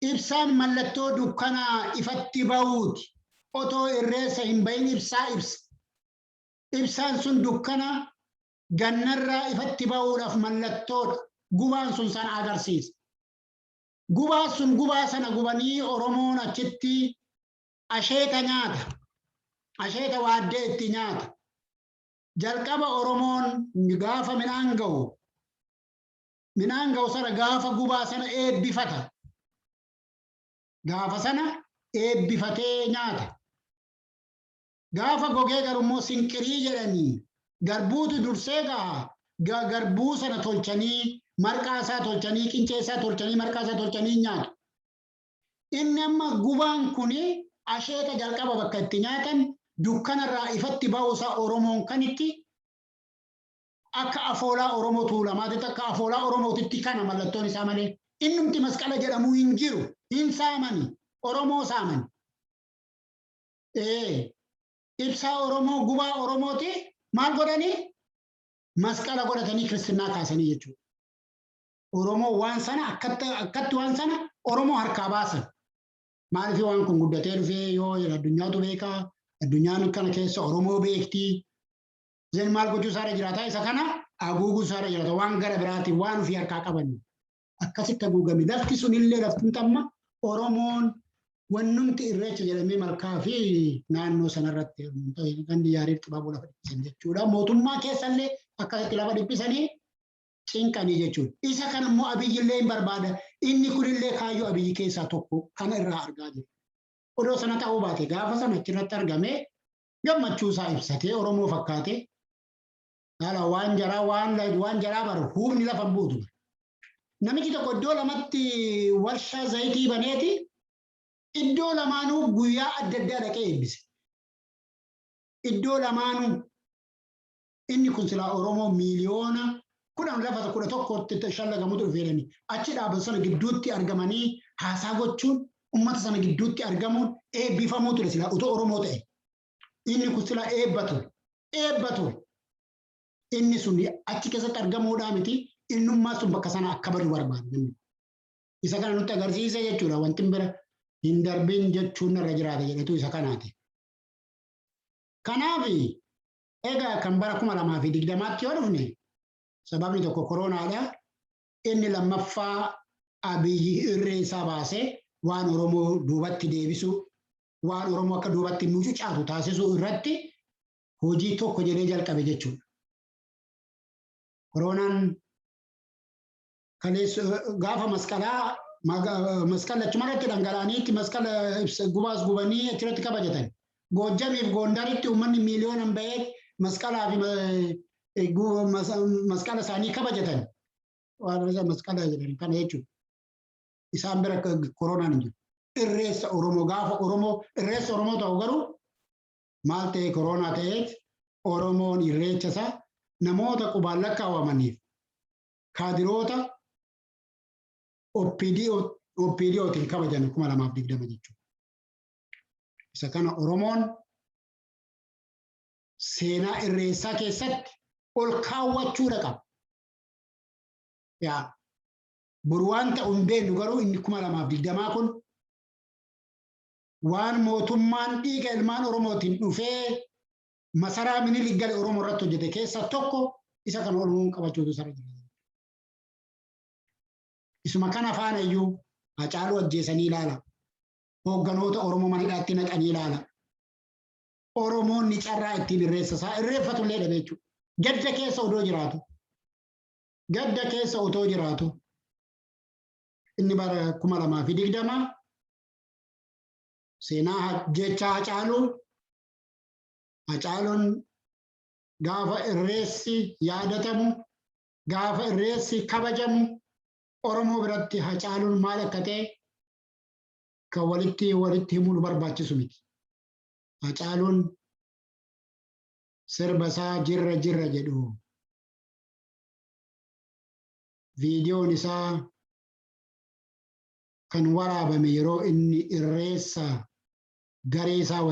Ibsaan mallattoo dukkanaa ifatti bahuuti. Otoo irreessa hin bahin ibsa. Ibsaan sun dukkana gannarraa ifatti bahuudhaaf mallattoodha. Gubaan sun sana agarsiisa. Gubaa sun gubaa sana gubanii Oromoon achitti asheeta nyaata. Asheeta waaddee itti nyaata. Jalqaba Oromoon gaafa midhaan ga'u sana gaafa gubaa sana eebbifata. Gaafa sana eebbifatee nyaata. Gaafa gogee garummoo sinqirii jedhanii garbuutu dursee ga'a. Garbuu sana tolchanii marqaa isaa tolchanii qincee isaa tolchanii marqaa isaa tolchanii nyaatu. Inni amma gubaan kuni asheeta jalqaba bakka itti nyaatan dukkanarraa ifatti ba'uusaa Oromoon kanitti akka afoolaa Oromoo tuulamaatitti akka afoolaa Oromootitti kana mallattoon isaa malee innumti masqala jedhamuu hin jiru. hin saamani Oromoo saamani. Ibsaa Oromoo gubaa Oromooti maal godhanii masqala godhatanii kiristinnaa kaasanii jechuudha. Oromoo waan sana akkatti waan sana Oromoo harkaa baasan. Maaliif waan kun guddatee dhufee yoo addunyaatu beekaa addunyaan kana keessa Oromoo beektii. Zeen maal gochuu isaarra jiraata isa kana haguuguu isaarra jiraata waan gara biraatiin waan ofii harkaa qaban. Akkasitti haguugame lafti sunillee laftiin tamma Oromoon wannumti irreecha jedhamee malkaa fi naannoo sanarratti kan yaariif xibabuu lafa dhiphisan jechuudha. Mootummaa keessallee akkasitti lafa dhiphisanii cinqanii jechuudha. Isa kana immoo Abiyyillee hin barbaada. Inni kunillee kaayyoo Abiyyi keessaa tokko kana irraa argaa jiru. Odoo sana ta'uu baate gaafa sana achirratti argamee gammachuu isaa ibsatee Oromoo fakkaatee haala waan jaraa baru humni lafa buutu. Namichi tokko iddoo lamatti warshaa zayitii baneeti iddoo lamaanuu guyyaa adda addaa dhaqee eebbise. Iddoo lamaanuu inni kun silaa Oromoo miiliyoona kudhan lafa 11tti shallagamutu dhufeedhani. Achi dhaabbata sana gidduutti argamanii haasaa gochuun ummata sana gidduutti argamuun eebbifamuu ture silaa utoo Oromoo ta'e. Inni kun silaa eebbatu. Inni sun achi keessatti argamuudhaa miti innummaa sun bakka sana akka badu barbaadu. Isa kana nutti agarsiisa jechuudha. Wanti bira hin darbiin jechuun irra jiraata jedhetu isa kanaati. Kanaaf egaa kan bara 2020tti yoo dhufne sababni tokko koronaadha. Inni lammaffaa Abiyyi irree isaa baasee waan Oromoo duubatti deebisu waan Oromoo akka duubatti nuucu caatu taasisuu irratti hojii tokko jedhee jalqabe jechuudha. Koronaan gaafa masqala achumarratti dhangala'aniitti masqala gubaas gubanii achirratti kabajatan. Goojjamiif Gondaritti uummanni miiliyoonaan bahee masqalaa fi masqala isaanii kabajatan. Waan masqala jedhan kana jechuudha. Isaan bira koronaan hin jiru. Irreessa Oromoo gaafa irreessa Oromoo ta'u garuu maal ta'e koronaa ta'eef Oromoon irreecha isaa namoota qubaan lakkaawamaniif kaadiroota OPDOtiin kabajan 2020 jechuudha. Isa kana Oromoon seenaa irreessaa keessatti ol kaawwachuudha qaba. Yaa buru waan ta'u hin beeknu garuu inni 2020 kun waan mootummaan dhiiga ilmaan Oromootiin dhufee masaraa Minilik gale Oromoo irratti hojjete keessaa tokko isa kan Oromoon qabachuutu sarara jira. Isuma kana faana iyyuu Hacaaluu ajjeesanii ilaala. Hoogganoota Oromoo mana hidhaatti naqanii ilaala. Oromoon ni carraa ittiin irreeffatullee dhabe jechuudha. Gadda keessa otoo jiraatu. Inni bara 2020 seenaa jecha Hacaaluun gaafa irreessi yaadatamu, gaafa irreessi kabajamu, Oromoo biratti Hacaaluun maal akka ta'e kan walitti himuu barbaachisu miti. Hacaaluun sirba isaa jirra jedhu viidiyoon isaa kan waraabame yeroo inni irreessa garee isaa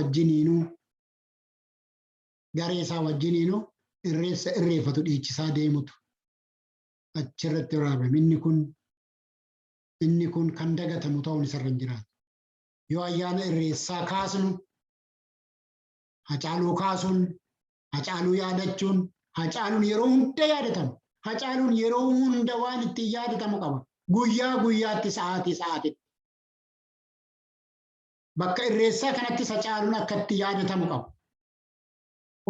wajjiniinuu irreessa irreeffatu dhiichisaa deemutu achirratti waraabame. Inni kun kan dagatamu ta'uun isarra hin jiraatu. Yoo ayyaana irreessaa kaasnu Hacaaluu kaasuun, Hacaaluu yaadachuun, Hacaaluun yeroo hunda yaadatamu. Hacaaluun yeroo hunda waan ittiin yaadatamu qaba. Guyyaatti sa'aatitti. Bakka irreessaa kanatti Hacaaluun akka itti yaadatamu qaba.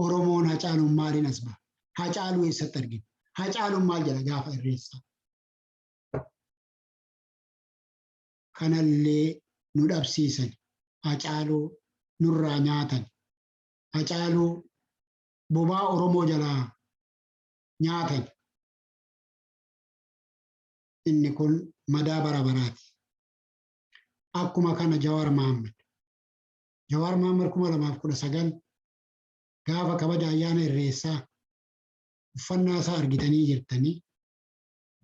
Oromoon Hacaaluun maaliin as ba'a? Hacaaluu eessatti argina? Hacaaluun maal jedha gaafa irreessaa? Kanallee nu dhabsiisan. Hacaaluu nurraa nyaatan. Hacaaluu bobaa Oromoo jalaa nyaatan. Inni kun madaa bara baraati. Akkuma kana Jawaar Mohaammed 2019 gaafa kabaja ayyaana irreessaa uffannaa isaa argitanii jirtanii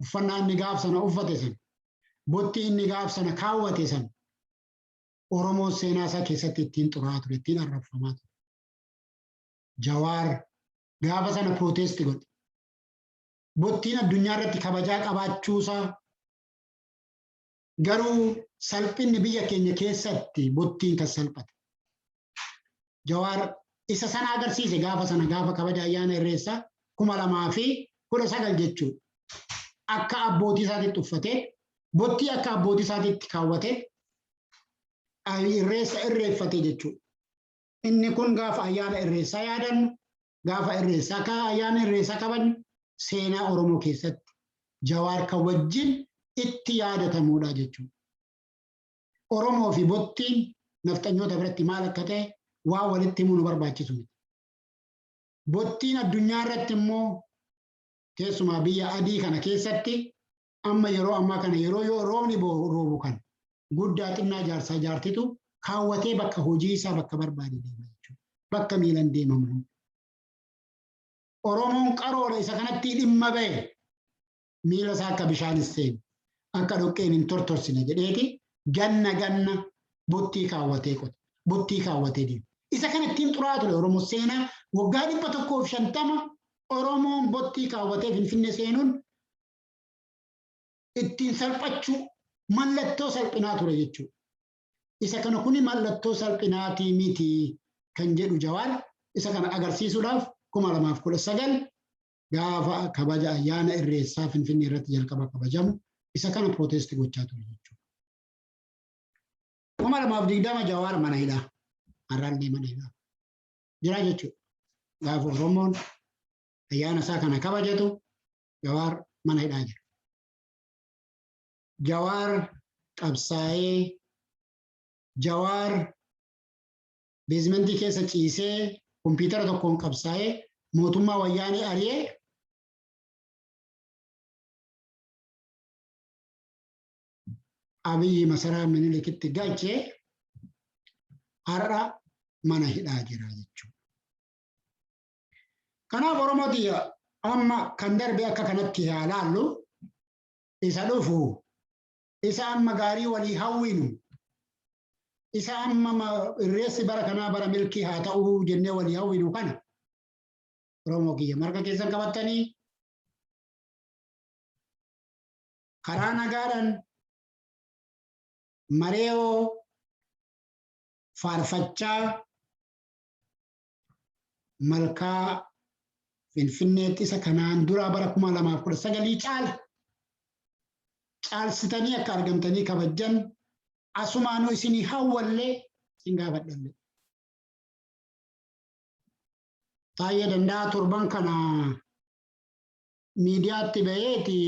uffannaa inni gaaf sana uffate san bottii inni gaaf sana kaawwate sana Oromoo seenaa isaa keessatti ittiin xuraa ture, ittiin arrabfamaa ture. Jawaar gaafa sana protesti godhe. Bottiin addunyaa irratti kabajaa qabaachuusaa garuu salphinni biyya keenya keessatti bottiin kan salphate. Jawaar isa sana agarsiise gaafa sana gaafa kabaja ayyaana irreessaa 2019 jechuudha. Akka abbootii isaatiitti uffatee bottii akka abbootii isaatiitti kaawwatee irreessa irreeffate jechuudha. Inni kun gaafa ayyaana irreessaa yaadannu, gaafa irreessaa ayyaana irreessaa kabajnu seenaa Oromoo keessatti Jawaar kan wajjin itti yaadatamudha jechuudha. Oromoo fi bottiin nafxanyoota biratti maal akka ta'e waa walitti himuu nu barbaachisu miti. Bottiin addunyaa irratti immoo keessumaa biyya adii kana keessatti amma yeroo ammaa kana yeroo roobni roobu kan guddaa xinnaa jaarsaa jaartitu kaawwatee bakka hojii isaa bakka barbaade deema jechuudha. Bakka miilan deemamu. Oromoon qaroodha isa kanatti dhimma ba'e miila isaa akka bishaanis seenu akka dhoqqeen hin tortorsine jedheeti ganna bottii kaawwatee qote. Bottii kaawwatee deema. Isa kana ittiin xuraa ture Oromoo seenaa waggaa 150 Oromoon bottii kaawwatee Finfinnee seenuun ittiin salphachuu mallattoo salphinaa ture jechuudha. Isa kana kuni mallattoo salphinaatii miti kan jedhu Jawaar isa kana agarsiisuudhaaf 2019 gaafa kabaja ayyaana irreessaa Finfinnee irratti jalqaba kabajamu isa kana protesti gochaa ture jechuudha. 2020 Jawaar mana hidhaa har'aallee mana hidhaa jira jechuudha. Gaafa Oromoon ayyaana isaa kana kabajatu Jawaar mana hidhaa jira. Jawaar qabsaa'ee Jawaar beezmentii keessa ciisee kompiitara tokkoon qabsaa'ee mootummaa wayyaanee ari'ee Abiyyi masaraa Minilik'itti galchee har'a mana hidhaa jira jechuudha. Kanaaf Oromooti amma kan darbe akka kanatti haa laallu isa dhufu isa amma gaarii walii hawwinu isa amma irreessi bara kanaa bara milkii haa ta'uu jennee walii hawwinu kana Oromoo kiyya marga keessan qabattanii karaa nagaadhaan mareeoo faarfachaa malkaa Finfinneetti isa kanaan dura bara 2019 caalsitanii akka argamtanii kabajjan asumaanuu isinii hawwallee isin gaafadhalle. Taayee Danda'a torban kana miidiyaatti ba'eeti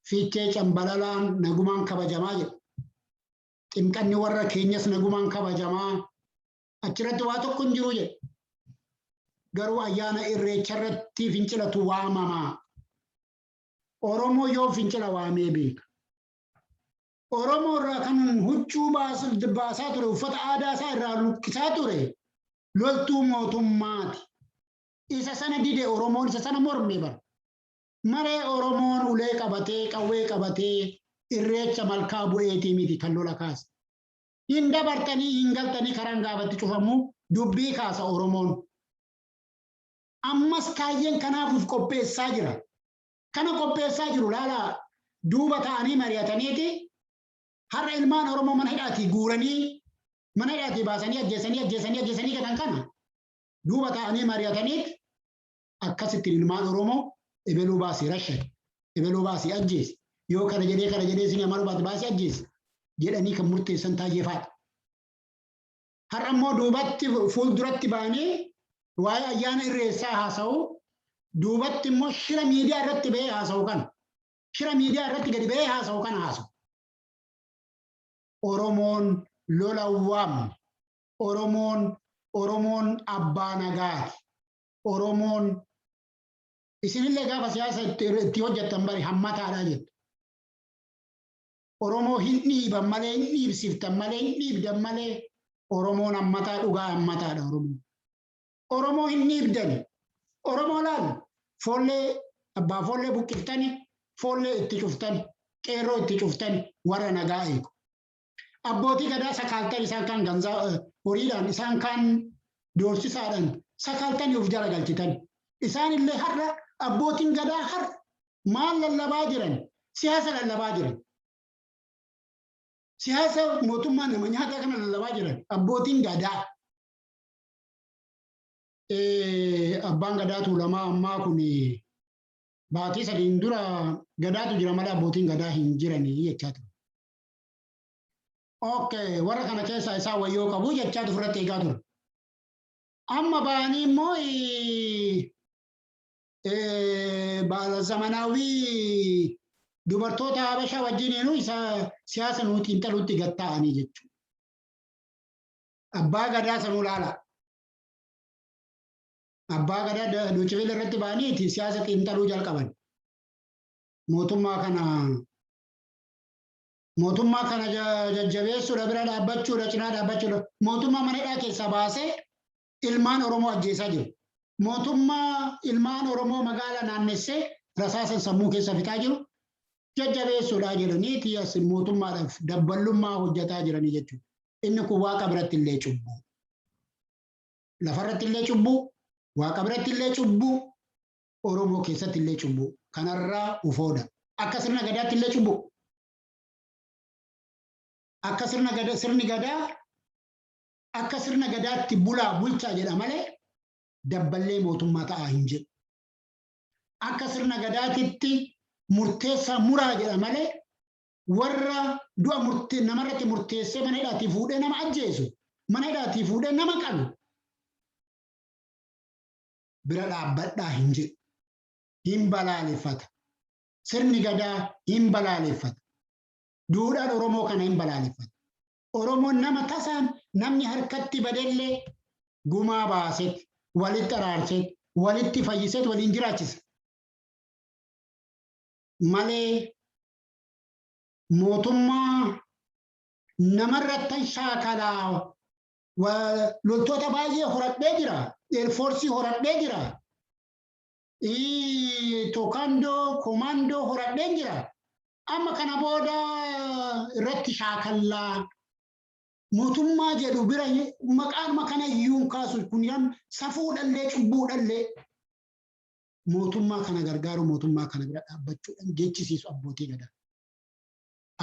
fiichee Cambalalaan nagumaan kabajamaa jedha. Ximqanni warra keenyas nagumaan kabajamaa achirratti waa tokko hin jiru jedha. Garuu ayyaana irreecha irratti fincilatu waamamaa. Oromoo yoo fincila waamee beeka. Oromoo irraa kan huccuu baasaa ture uffata aadaa isaa irraa lukkisaa ture loltuu mootummaati. Isa sana dide Oromoon isa sana mormee bara. Maree Oromoon ulee qabatee qawwee qabatee irreecha malkaa bu'eetii miti kan lola kaasa. Hin dabartanii hin galtanii karaan gaafatti cufamu dubbii kaasa Oromoon. Ammas kaayyeen kanaafuuf qopheessaa jira. Kana qopheessaa jiru laala duuba ta'anii mari'ataniiti har'a ilmaan Oromoo mana hidhaatii guuranii mana hidhaatii baasanii ajjeesanii gatan kana duuba ta'anii mari'ataniiti akkasitti ilmaan Oromoo ebeluu baasii rashad ebeluu baasii ajjeesi yoo kana jedhee isin amalu baasii ajjeesi jedhanii kan murteessan taayyeefaadha. Har'a immoo duubatti fuulduratti baanii waa'ee ayyaana irreessaa haasa'u duubatti immoo shira miidiyaa irratti ba'ee haasa'u kana shira miidiyaa irratti gadi ba'ee haasa'u kana haasa'u. Oromoon lola waamne Oromoon abbaa nagaati. Oromoon isinillee gaafa siyaasa itti hojjettan bari hammataadhaa jettu. Oromoo hin dhiiban malee hin dhiibsiftan malee hin dhiibdan malee Oromoon hammataa dhugaa hammataadha Oromoon. Oromoo hin dhiibdani. Oromoo laal follee abbaa follee buqqiftani foollee itti cuftan, qeerroo itti cuftan warra nagaa eegu. Abbootii gadaa sakaaltan isaan kan ganzaa horiidhaan isaan kan doorsisaadhaan sakaaltanii of jala galchitan. Isaan illee har'a abbootiin gadaa har'a maal lallabaa jiran? Siyaasa lallabaa jiran. Siyaasa mootummaa nama nyaataa kana lallabaa jiran abbootiin gadaa. Abbaan gadaa Tuulamaa ammaa kun baatii sadiin dura gadaatu jira malee abbootiin gadaa hin jiranii jechaa ture. Okay, warra kana keessaa isaa wayyoo qabu jechaa ofirratti eegaa ture. Amma ba'anii immoo baala zamanaawii dubartoota Habashaa wajjiniinuu isa siyaasa nuti intalutti gatta'anii jechuudha. Abbaa gadaa sanuu laala. Abbaa gadaa Dochiveel irratti ba'anii siyaasa xiinxaluu jalqaban. Mootummaa kana jajjabeessuudha bira dhaabbachuudha cinaa dhaabbachuudha. Mootummaa mana hidhaa keessaa baasee ilmaan Oromoo ajjeesaa jiru. Mootummaa ilmaan Oromoo magaalaa naannessee rasaasan sammuu keessa fixaa jiru. Jajjabeessuudha jedhanii as mootummaadhaaf dabballummaa hojjetaa jiranii jechuudha. Inni kun waaqa biratti illee cubbuu. Lafarratti illee cubbuu. Waaqa biratti illee cubbuu. Oromoo keessatti illee cubbuu. Kanarraa ufoodha. Akka sirna gadaatti illee cubbuu. Akka sirni gadaa akka sirna gadaatti bulaa bulchaa jedha malee dabballee mootummaa ta'aa hin jedhu. Akka sirna gadaatitti murteessaa muraa jedha malee warra du'a namarratti murteessee mana hidhaatii fuudhee nama ajjeesu, mana hidhaatii fuudhee nama qalu bira dhaabbadhaa hin jedhu. Hin balaaleffata. Sirni gadaa hin balaaleffata. Duudhaan Oromoo kana hin balaaleffatu. Oromoon nama tasaan namni harkatti badellee gumaa baaseet, walitti araarseet, walitti fayyiseet waliin jiraachisa. Malee mootummaa namarratti shaakalaa loltoota baay'ee horadhee jira. Eerfoorsii horadhee jira. Tookandoo, komaandoo horadhee jira. Amma kana booda irratti shaakallaa mootummaa jedhu bira maqaanuma kana iyyuu kaasu kun safuudhallee cubbuudhallee mootummaa kana gargaaru mootummaa kana bira dhaabbachuudhaan jechisiisu abbootii gadaa.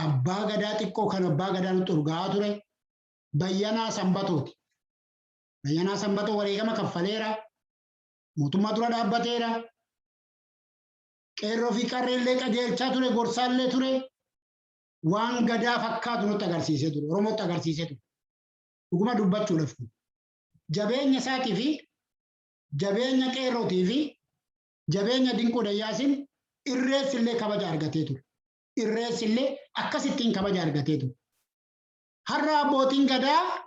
Abbaa gadaa xiqqoo kan abbaa gadaa nutti urgaa ture Bayyanaa Sanbatooti. Bayyanaa Sanbatoo wareegama kaffaleera. Mootummaa dura dhaabbateera. Qeerroo fi qarreellee qajeelchaa ture, gorsaallee ture. Waan gadaa fakkaatu nutti agarsiisee ture, Oromootti agarsiisee ture. Dhuguma dubbachuudhaaf jabeenya isaatii fi jabeenya qeerrootii fi jabeenya Dinquu Dayyaasin irreessillee kabaja argatee ture. Irreessillee akkasittiin kabaja argatee ture. Har'a abbootiin gadaa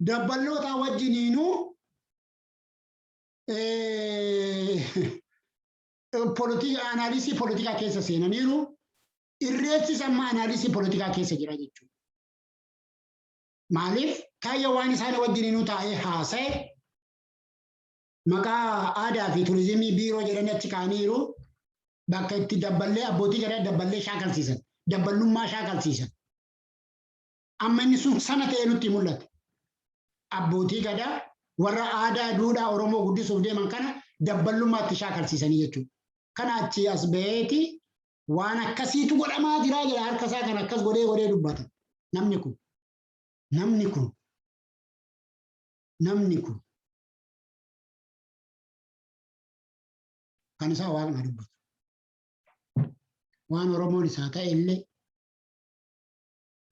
dabballoota wajjiniinuu analisii politikaa keessa seenaniiru. Irreessi amma analisii politikaa keessa jira jechuudha. Maaliif kaayya waan isaan wajjiniinuu taa'ee haasa'e maqaa aadaa fi turizimii biiroo jedhanii achi kaaniiru bakka itti dabballee abbootii gadaa dabballee shaakalsiisan, dabballummaa shaakalsiisan. Amma inni sun sana ta'ee nutti mul'ata. Abbootii gadaa warra aadaa duudhaa Oromoo guddisuuf deeman kana dabballummaatti shaakalsiisanii jechuudha. Kana achi as ba'eeti waan akkasiitu godhamaa jira jedha harka isaa kan akkas godhee dubbata. Namni kun kan isaa waaqna dubbatu. Waan Oromoon isaa ta'e illee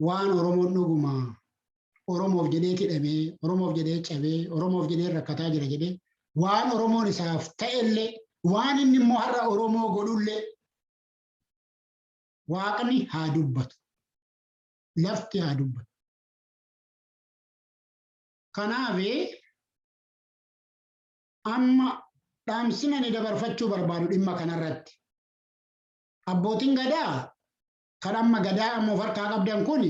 waan Oromoon dhuguma Oromoof jedhee hidhamee, Oromoof jedhee cabee, Oromoof jedhee rakkataa jira jedhee waan Oromoon isaaf ta'e illee waan inni immoo har'a Oromoo godhullee Waaqni haa dubbatu. Lafti haa dubbatu. Kanaaf amma dhaamsina ni dabarfachuu barbaadu dhimma kanarratti. Abbootiin gadaa kan amma gadaa amma of harkaa qabdan kun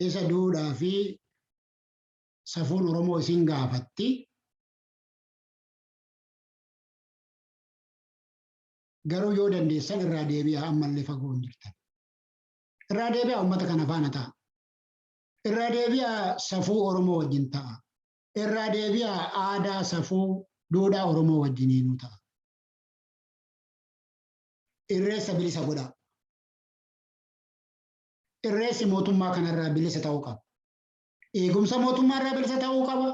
isa duudhaa fi safuun Oromoo isin gaafatti. garuu yoo dandeessan irraa deebi'aa ammallee fagoo hin jirtan. Irraa deebi'aa uummata kana faana ta'a. Irraa deebi'aa safuu Oromoo wajjin ta'a. Irraa deebi'aa aadaa safuu duudhaa Oromoo wajjiniinuu ta'a. Irreessa bilisa godhaa. Irreessi mootummaa kanarraa bilisa ta'uu qaba. Eegumsa mootummaa irraa bilisa ta'uu qaba.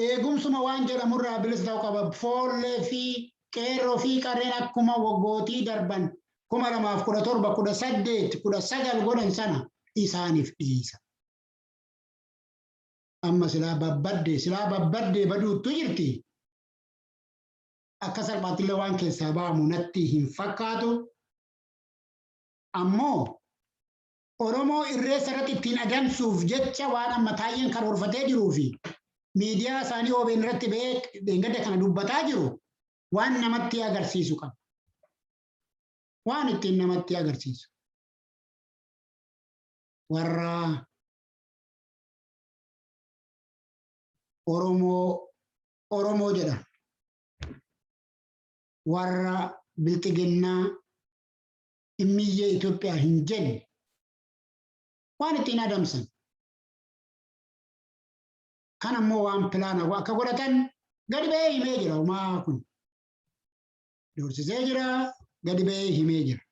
Eegumsuma waan jedhamurraa bilisa ta'uu qaba. Foollee fi qeerroo fi qarreen akkuma waggootii darban 2017, 18, 19 godhan sana isaaniif dhiisa. Amma silaa babbadde baduuttu jirti. Akka salphaattillee waan keessaa ba'amu natti hin fakkaatu. Ammoo Oromoo irreessa irratti ittiin adamsuuf jecha waan amma taayeen karoorfatee jiruu fi miidiyaa isaanii OBN irratti ba'ee dheengadda kana dubbataa jiru waan namatti agarsiisu qaba. Waan ittiin namatti agarsiisu. Warra Oromoo jedha. Warra bilxiginnaa dhimmiyyee Itoophiyaa hin jenne waan ittiin adamsan. Kan ammoo waan pilaana akka godhatan gadi ba'ee himee jira. Uumaa kun doorsisee jira, gadi ba'ee himee jira.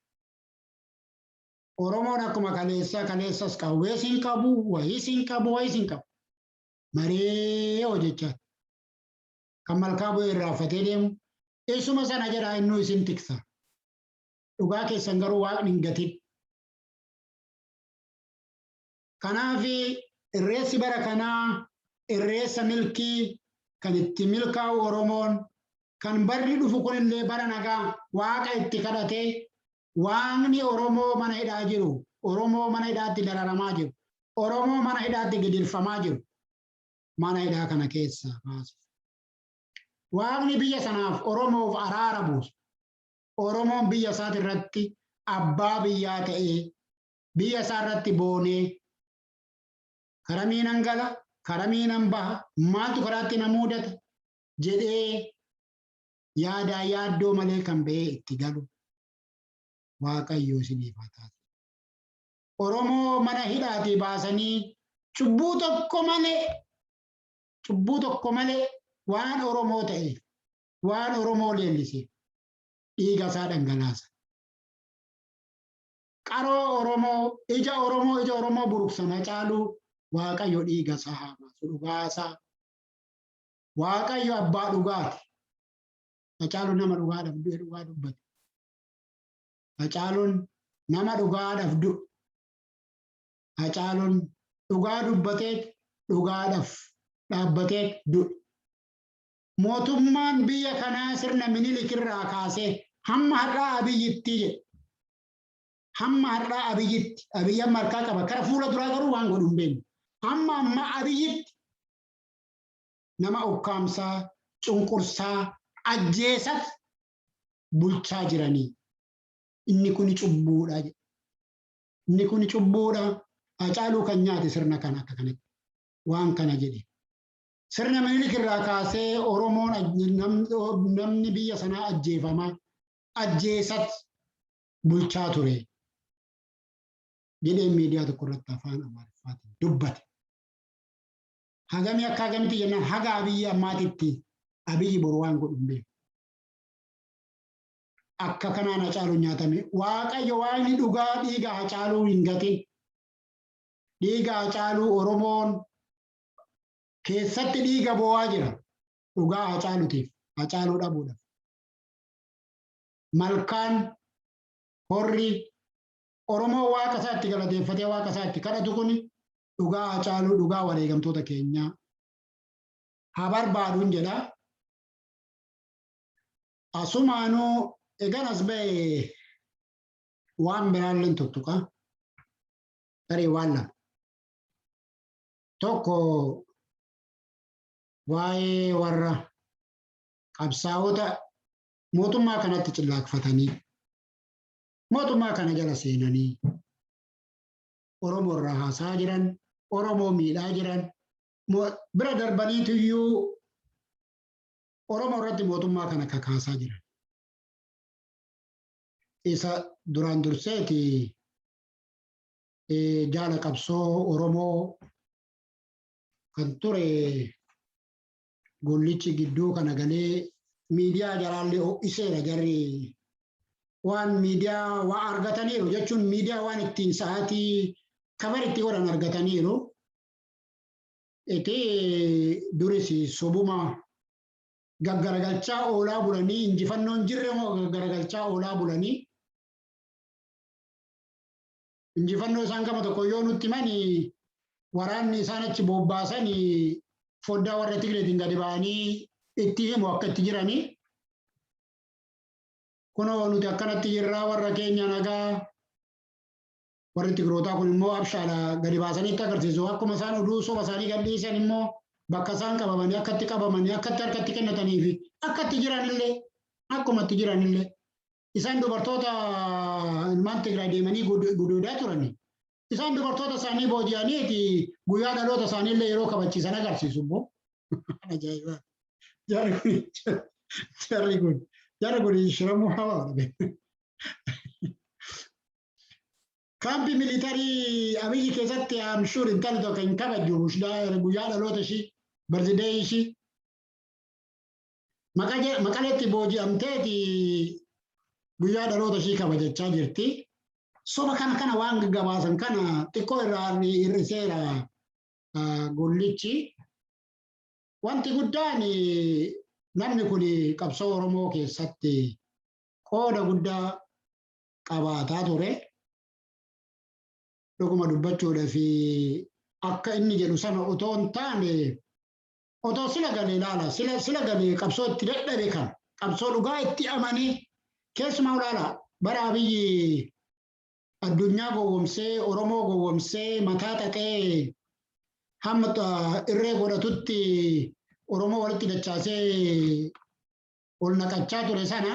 Oromoon akkuma kaleessas qawwees hin qabu, wayiis hin qabu. Maree hojjechaa. Kan malkaa bu'ee irraanfatee deemu. Eessuma sana jedhaa innuu isin tiksa. Dhugaa keessan garuu waaqni hin gatin. Kanaaf irreessi bara kanaa irreessa milkii kan itti milkaa'u Oromoon kan barri dhufu kunillee bara nagaa waaqa itti kadhatee waaqni Oromoo mana hidhaa jiru, Oromoo mana hidhaatti dararamaa jiru, Oromoo mana hidhaatti gidirfamaa jiru mana hidhaa kana keessaa baasu. Waaqni biyya sanaaf Oromoof araara buusu. Oromoon biyya isaati irratti abbaa biyyaa ta'ee biyya isaa irratti boonee karamiinan gala, karamiinan baha, maaltu karaatti na mudata jedhee yaaddoo malee kan ba'ee itti galu Waaqayyo isiniif haa taatu. Oromoo mana hidhaatii baasanii cubbuu tokko malee waan Oromoo ta'eef, waan Oromoo leelliseef dhiiga isaa dhangalaasa. Qaroo Oromoo, ija Oromoo buruqsana caaluu Waaqayyo dhiiga isaa haa baasu, dhugaa isaa. Waaqayyo abbaa dhugaati. Hacaaluun nama dhugaadhaaf du'e dhugaa dubbate. Hacaaluun nama dhugaadhaaf du'e. Hacaaluun dhugaa dubbatee dhugaadhaaf dhaabbatee du'e. Mootummaan biyya kanaa sirna Minilik irraa kaasee hamma har'aa Abiyyitti jedhe. Hamma har'aa Abiyyitti. Abiyyi harkaa qaba. Kara fuula duraa garuu waan godhu hin beeknu. Amma Abiyyitti nama ukkaamsaa, cunqursaa, ajjeesat bulchaa jiranii. Inni kun cubbuudha jedhe. Inni kun cubbuudha. Hacaaluu kan nyaate sirna kana akka kanatti. Waan kana jedhe. Sirna Minilik irraa kaasee Oromoon namni biyya sanaa ajjeefamaa, ajjeesat bulchaa ture. Jedhee miidiyaa tokko irratti afaan Amaariffaatiin dubbate. Hagamii akka hagamitti jennaan haga Abiyyi ammaatitti Abiyyi boru waan godhu hin beeku. Akka kanaan Hacaaluun nyaatame Waaqayyo waaqni dhugaa dhiiga Hacaaluu hin gatin. Dhiiga Hacaaluu Oromoon keessatti dhiiga bo'aa jira. Dhugaa Hacaaluutiif, Hacaaluu dhabuudhaaf. Malkaan horri Oromoo waaqa isaatti galateeffatee waaqa isaatti kadhatu kun dhugaa Hacaaluu, dhugaa wareegamtoota keenyaa haa barbaaduun jedha. Asumaanuu egan as ba'e waan biraalleen tuttuqa. Tarii waan lama. Tokko waa'ee warra qabsaa'ota mootummaa kanatti cillaaqfatanii mootummaa kana jala seenanii Oromoo irraa haasaa jiran, Oromoo miidhaa jiran, bira darbaniitu iyyuu Oromoo irratti mootummaa kana kakaasaa jiran. isa duraan durseeti jaala qabsoo Oromoo kan ture gollichi gidduu kana galee miidiyaa jaraallee ho'iseera jarri waan miidiyaa waa argataniiru jechuun miidiyaa waan ittiin sa'aatii kabar itti godhan argataniiru. Iti duris sobuma gaggaragalchaa oolaa bulanii injifannoon jirre moo gaggaragalchaa oolaa bulanii injifannoo isaan gama tokko yoo nutti mani waraanni isaan achi bobbaasanii foddaa warra Tigreetiin gadi ba'anii itti himu akka itti jiranii kunoo nuti akkanatti jirraa warra keenya nagaa warri Tigrootaa kun immoo abshaala gadi baasanitti agarsiisu akkuma isaan oduu soba isaanii gadhiisan immoo bakka isaan qabamanii akkatti qabamanii akkatti harkatti kennatanii fi akkatti jiranillee akkumatti jiranillee isaan dubartoota ilmaan Tigraay deemanii guduudaa turani. Isaan dubartoota isaanii booji'aniiti guyyaa dhaloota isaaniillee yeroo kabachiisan agarsiisu immoo. Ajaa'iba! Jarri kun shiramuu hawaadha. Kaampi militarii Abiyyi keessatti amshuur intalli tokko hin kabaju guyyaa dhaloota ishii birthday ishii Maqaleetti booji'amteeti guyyaa dhaloota ishii kabajachaa jirti. Soba kana waan gaggabaasan kana xiqqoo irraa hir'iseera gollichi. Wanti guddaan namni kun qabsoo Oromoo keessatti qooda guddaa qabaataa ture. Dhuguma dubbachuudhaa fi akka inni jedhu sana otoo hin taane otoo sila galee ilaala sila galee qabsoo itti dadhabe kan qabsoo dhugaa itti amanii keessumaa ilaala bara Abiyyi addunyaa gowwomsee Oromoo gowwomsee mataa xaqee hamma irree godhatutti Oromoo walitti dachaasee ol naqachaa ture sana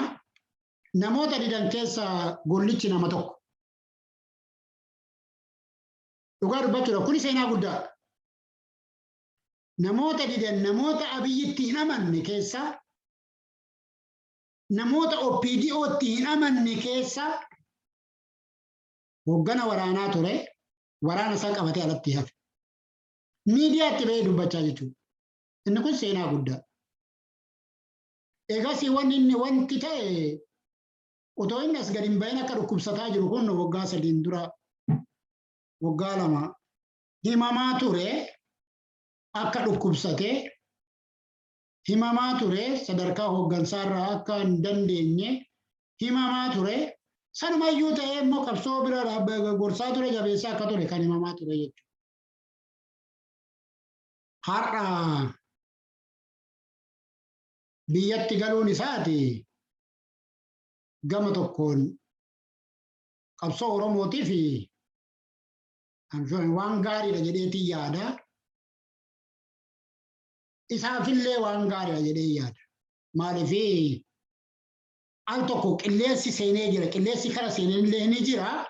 namoota didan keessa gollichi nama tokko. Dhugaa dubbachuudha kun seenaa guddaa. Namoota didan namoota Abiyyitti hin amanne keessa namoota OPDOtti hin amanne keessa hoggana waraanaa ture waraana isaa qabatee alatti hafe. Miidiyaatti bahee dubbachaa jechuudha. Inni kun seenaa guddaa. Eegas wanti ta'e otoo inni as gadi hin bahin akka dhukkubsataa jiru kun waggaa 3 dura waggaa 2 himamaa ture akka dhukkubsatee himamaa ture sadarkaa hooggansaarraa akka hin dandeenye himamaa ture sanumayyuu ta'ee immoo qabsoo bira gorsaa ture jabeessaa akka ture kan himamaa ture jechuudha. Har'a biyyatti galuun isaati gama tokkoon qabsoo Oromootii fi waan gaariidha jedheetii yaada. Isaafillee waan gaariidha jedhee yaada. Maaliif al tokko qilleensi seenee jira. Qilleensi kara seenellee ni jira.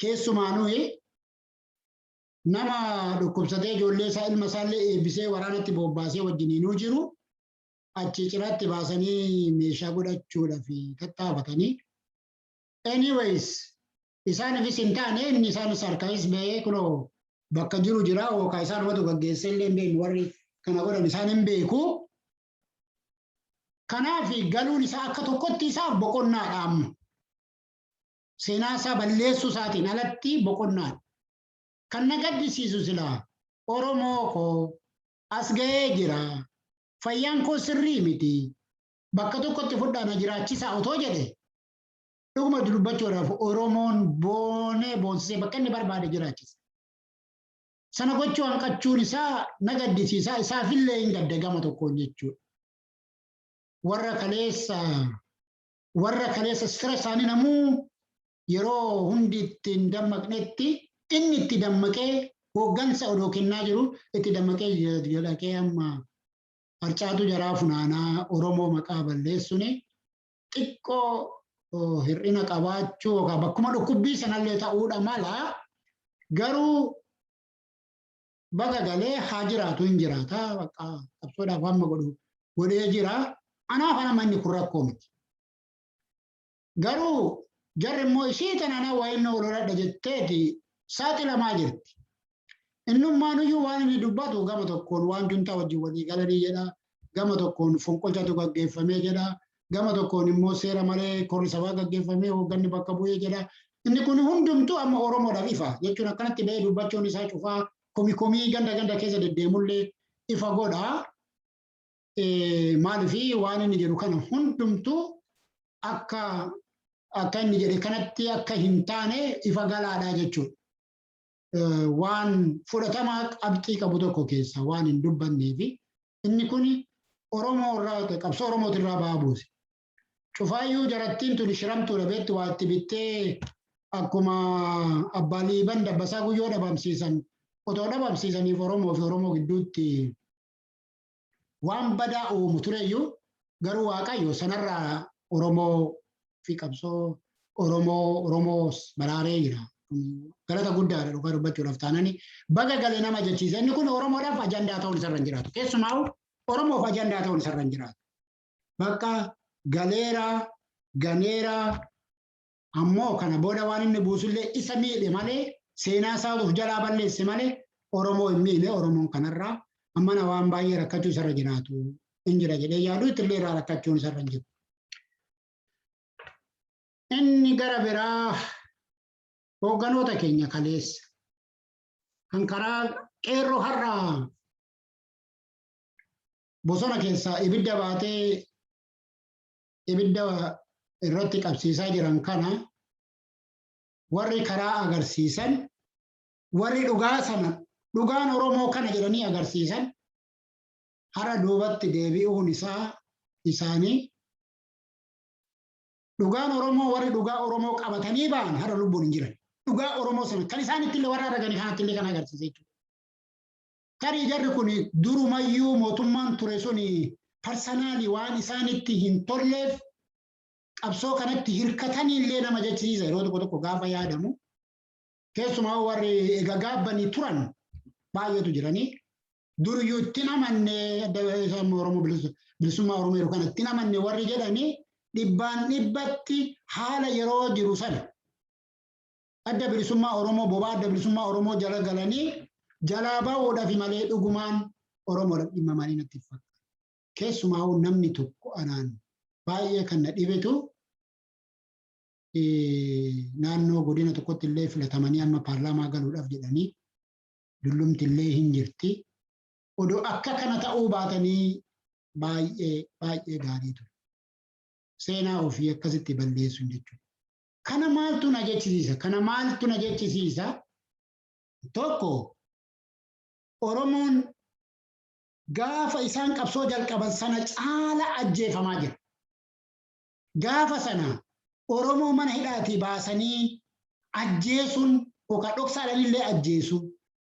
Keessumaanuu nama dhukkubsatee ijoollee isaa ilma isaallee eebbisee waraanatti bobbaasee wajjiniinuu jiru. Achi cinaatti baasanii meeshaa godhachuudhaaf tattaafatanii. Anyways, isaaniifis hin taane inni isaanis harkaanis bahee kunoo bakka jiru jira yookaan isaan watu gaggeessee illee hin beeknu warri kana godhan isaan hin beeku. Kanaaf galuun isaa akka tokkotti isaaf boqonnaadha amma. Seenaa isaa balleessuu isaatiin alatti boqonnaadha. Kan na gaddisiisu silaa Oromoo koo as ga'ee jira. Fayyaan koo sirrii miti. Bakka tokkotti fudhaan jiraachisaa otoo jedhe. Dhuguma dubbachuudhaaf Oromoon boonee boonsisee bakka inni barbaade jiraachisa. Sana gochuu hanqachuun isaa na gaddisiisaa isaafillee hin gadda gama tokkoon jechuudha. Warra kaleessa sira isaanii namuu yeroo hundi ittiin dammaqnetti inni itti dammaqee hooggansa odoo kennaa jiru itti dammaqee jedhaqee amma harcaatu jaraa funaanaa Oromoo maqaa balleessuun xiqqoo hir'ina qabaachuu yookaan bakkuma dhukkubbii sanallee ta'uudha mala garuu baga galee haa jiraatu hin jiraata qabsoodhaaf hamma godhee jira. Anaaf ana manni kun rakkoo miti. Garuu Jarri immoo ishii tanaan waa inni ololadha jetteeti saaxilamaa jirti. Innummaan iyyuu waan inni dubbatu gama tokkoon waan juntaa wajjin walii galanii jedha. Gama tokkoon fonqolchatu gaggeeffamee jedha. Gama tokkoon immoo seera malee korri sabaa gaggeeffamee hoogganni bakka bu'ee jedha. Inni kun hundumtuu amma Oromoodhaaf ifa jechuun akkanatti ba'ee dubbachuun isaa cufaa komii ganda keessa deddeemullee ifa godha. Maaliifii waan inni jedhu kana hundumtuu akka inni jedhe kanatti akka hin taane ifa galaadhaa jechuudha. Waan fudhatamaa qabxii qabu tokko keessa waan hin dubbannee fi inni kun Oromoo irraa qabsoo Oromooti irraa ba'aa buuse. Cufaayyuu jarattiin tun shiramtuudha beektu waa itti bittee akkuma abbaa liiban dabbasaa guyyoo dhabamsiisan otoo dhabamsiisaniif Oromoo fi Oromoo gidduutti waan badaa uumu tureyyuu garuu Waaqayyo sanarraa Oromoo fi qabsoo Oromoo baraaree jira. Galata guddaadha dhugaa dubbachuudhaaf taanani baga galee nama jechiisa. Inni kun Oromoodhaaf ajandaa ta'uun isarra hin jiraatu. Keessumaa Oromoof ajandaa ta'uun isarra hin jiraatu. Bakka ganeera ammoo kana booda waan inni buusullee isa miidhe malee seenaa isaatuuf jalaa balleesse malee Oromoo hin miidhe. Oromoon kanarraa ammana waan baay'ee rakkachuu isarra jiraatu hin jira jedhee yaadu itillee irraa rakkachuun isarra hin jiru. Inni gara biraa hoogganoota keenya kaleessa kan karaa qeerroo har'aa bosona keessaa ibidda baatee ibidda irratti qabsiisaa jiran kana warri karaa agarsiisan warri dhugaan Oromoo kana jedhanii agarsiisan hara duubatti deebi'uun isaanii dhugaan Oromoo warri dhugaa Oromoo qabatanii ba'an hara lubbuun hin jiran. Dhugaa Oromoo sana kan isaanitti illee warra arganii kanatti illee kan agarsiise jechuudha. Tarii jarri kun durumayyuu mootummaan ture suni parsanaalii waan isaanitti hin tolleef qabsoo kanatti hirkatanii illee nama jechisiisa yeroo tokko tokko gaafa yaadamu. Keessumaa warri gagaabbanii turan baay'eetu jiranii duriyyuu itti namanne bilisummaa Oromoo yeroo kana itti namanne warri jedhanii dhibbaan dhibbatti haala yeroo jiru sana adda bilisummaa Oromoo bobaa adda bilisummaa Oromoo jala galanii jalaa ba'uudhaaf malee dhugumaan Oromoodhaaf dhimma maalii natti fakkaata. Keessumaa namni tokko anaan baay'ee kan na dhibetu naannoo godina tokkotti illee filatamanii amma paarlaamaa galuudhaaf jedhanii dullumti illee hin jirti. Odoo akka kana ta'uu baatanii baay'ee gaarii ture. Seenaa ofii akkasitti balleessuun jechuudha. Kana maaltu na jechisiisa? Tokko Oromoon gaafa isaan qabsoo jalqaban sana caala ajjeefamaa jira. Gaafa sana Oromoo mana hidhaatii baasanii ajjeesuun yookaan dhoksaadhaan illee ajjeesu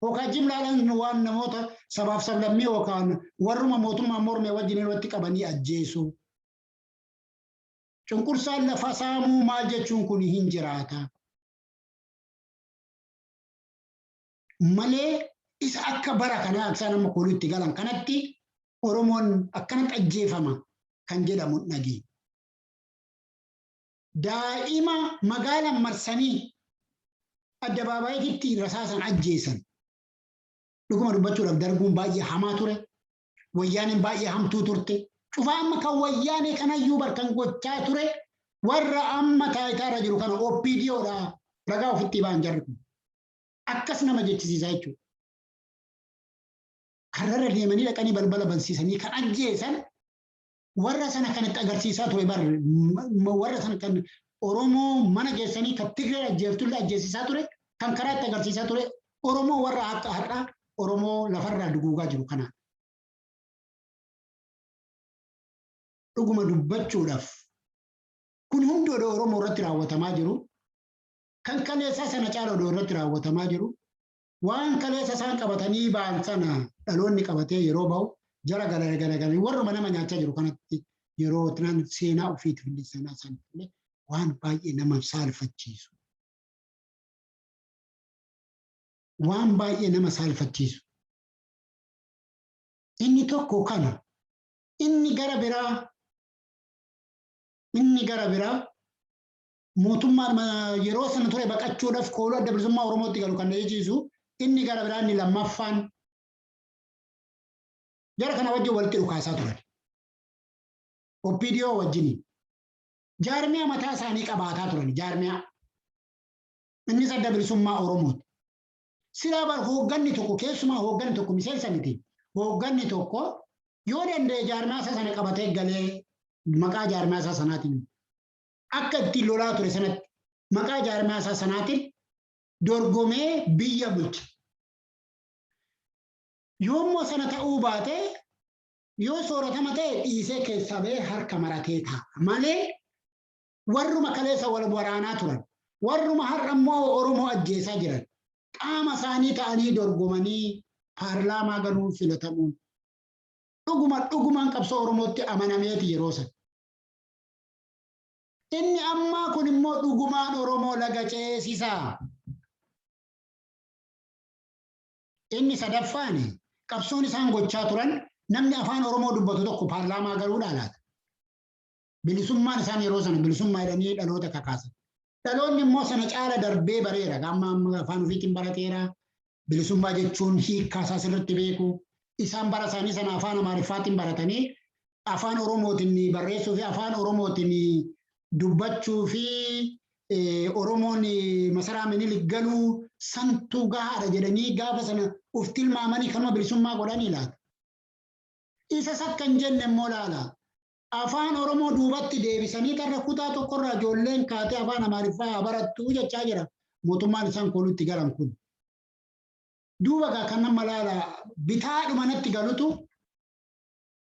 yookaan jimlaadhaan waan namoota sabaaf sablammii yookaan warruma mootummaa mormee wajjin irratti qabanii ajjeesu. Cunqursaan lafa saamuu maal jechuun kun hin jiraata. Malee isa akka bara kanaa akka nama kolutti galan kanatti Oromoon akkanatti ajjeefama kan jedhamu dhagee. Daa'ima magaalaan marsanii addabaabaayititti rasaasan ajjeesan. Dhuguma dubbachuudhaaf darbuun baay'ee hamaa ture. Wayyaaneen baay'ee hamtuu turte. Cufaa amma kan wayyaanee kanayyuu barkan gochaa ture warra amma taayitaarra jiru kana OPDOdha ragaa ofitti ba'an jarri kun. Akkas nama jechisiisaa jechuudha. Karrarra deemanii dhaqanii balbala bansiisanii kan ajjeesan warra sana kanatti agarsiisaa ture warra sana kan Oromoo mana geessanii kan Tigree ajjeeftullee ajjeesisaa ture kan karaatti agarsiisaa ture Oromoo warra akka har'aa Oromoo lafarraa duguugaa jiru kana. Dhuguma dubbachuudhaaf kun hundi odoo Oromoo irratti raawwatamaa jiru kan kaleessaa sana caala odoo irratti raawwatamaa jiru waan kaleessa isaan qabatanii ba'an sana dhaloonni qabatee yeroo ba'u jara garagalanii warruma nama nyaachaa jiru kanatti yeroo tunan seenaa ofiitiif illee seenaa isaaniif waan baay'ee nama saalfachiisu. Waan baay'ee nama saalfachiisu. Inni tokko kana inni gara biraa mootummaan yeroo sana ture baqachuudhaaf kooluu adda bilisummaa Oromootti galu kan eejisu inni gara biraan lammaffaan jara kana wajjin walitti dhukaasaa turan. OPDO wajjini. Jaarmiyaa mataa isaanii qabaataa turan jaarmiyaa. Innis adda bilisummaa Oromooti. Silaa bar hoogganni tokko keessumaa hoogganni tokko miseensa miti. Hoogganni tokko yoo danda'e jaarmiyaa isaa sana qabatee galee maqaa jaarmiyaa isaa sanaatiin akka ittiin lolaa ture sanatti maqaa jaarmiyaa isaa sanaatiin dorgomee biyya bulche. Yoommoo sana ta'uu baate yoo sooratama ta'e dhiisee keessaa ba'ee harka maratee ta'a malee warruma kaleessa wal waraanaa turan warruma har'a immoo Oromoo ajjeesaa jiran qaama isaanii ta'anii dorgomanii paarlaamaa galuu filatamuun dhugumaan qabsoo Oromootti amanameeti yeroo sana. Inni ammaa kun immoo dhugumaan Oromoo laga ceesisaa. Inni sadaffaan qabsoon isaan gochaa turan namni afaan Oromoo dubbatu tokko paarlaamaa galuudhaan laata. Bilisummaan isaan yeroo sana bilisummaa jedhanii dhaloota kakaasan. Dhaloonni immoo sana caala darbee bareera. Amma afaan ofiitiin barateera. Bilisummaa jechuun hiikkaa isaa sirriitti beeku. Isaan bara isaanii sana afaan Amaariffaatiin baratanii afaan Oromootiin barreessuu fi afaan Oromootiin dubbachuu fi Oromoon masaraa Minilik galuu santuu gahaadha jedhanii gaafa sana of tilmaamanii kanuma bilisummaa godhanii laata. Isas akka hin jenne immoo laala. Afaan Oromoo duubatti deebisanii tarra kutaa tokkorraa ijoolleen kaatee afaan Amaariffaa barattuu jechaa jira. Mootummaan isaan koolutti galan kun. Duuba kan nama laala bitaadhuma natti galutu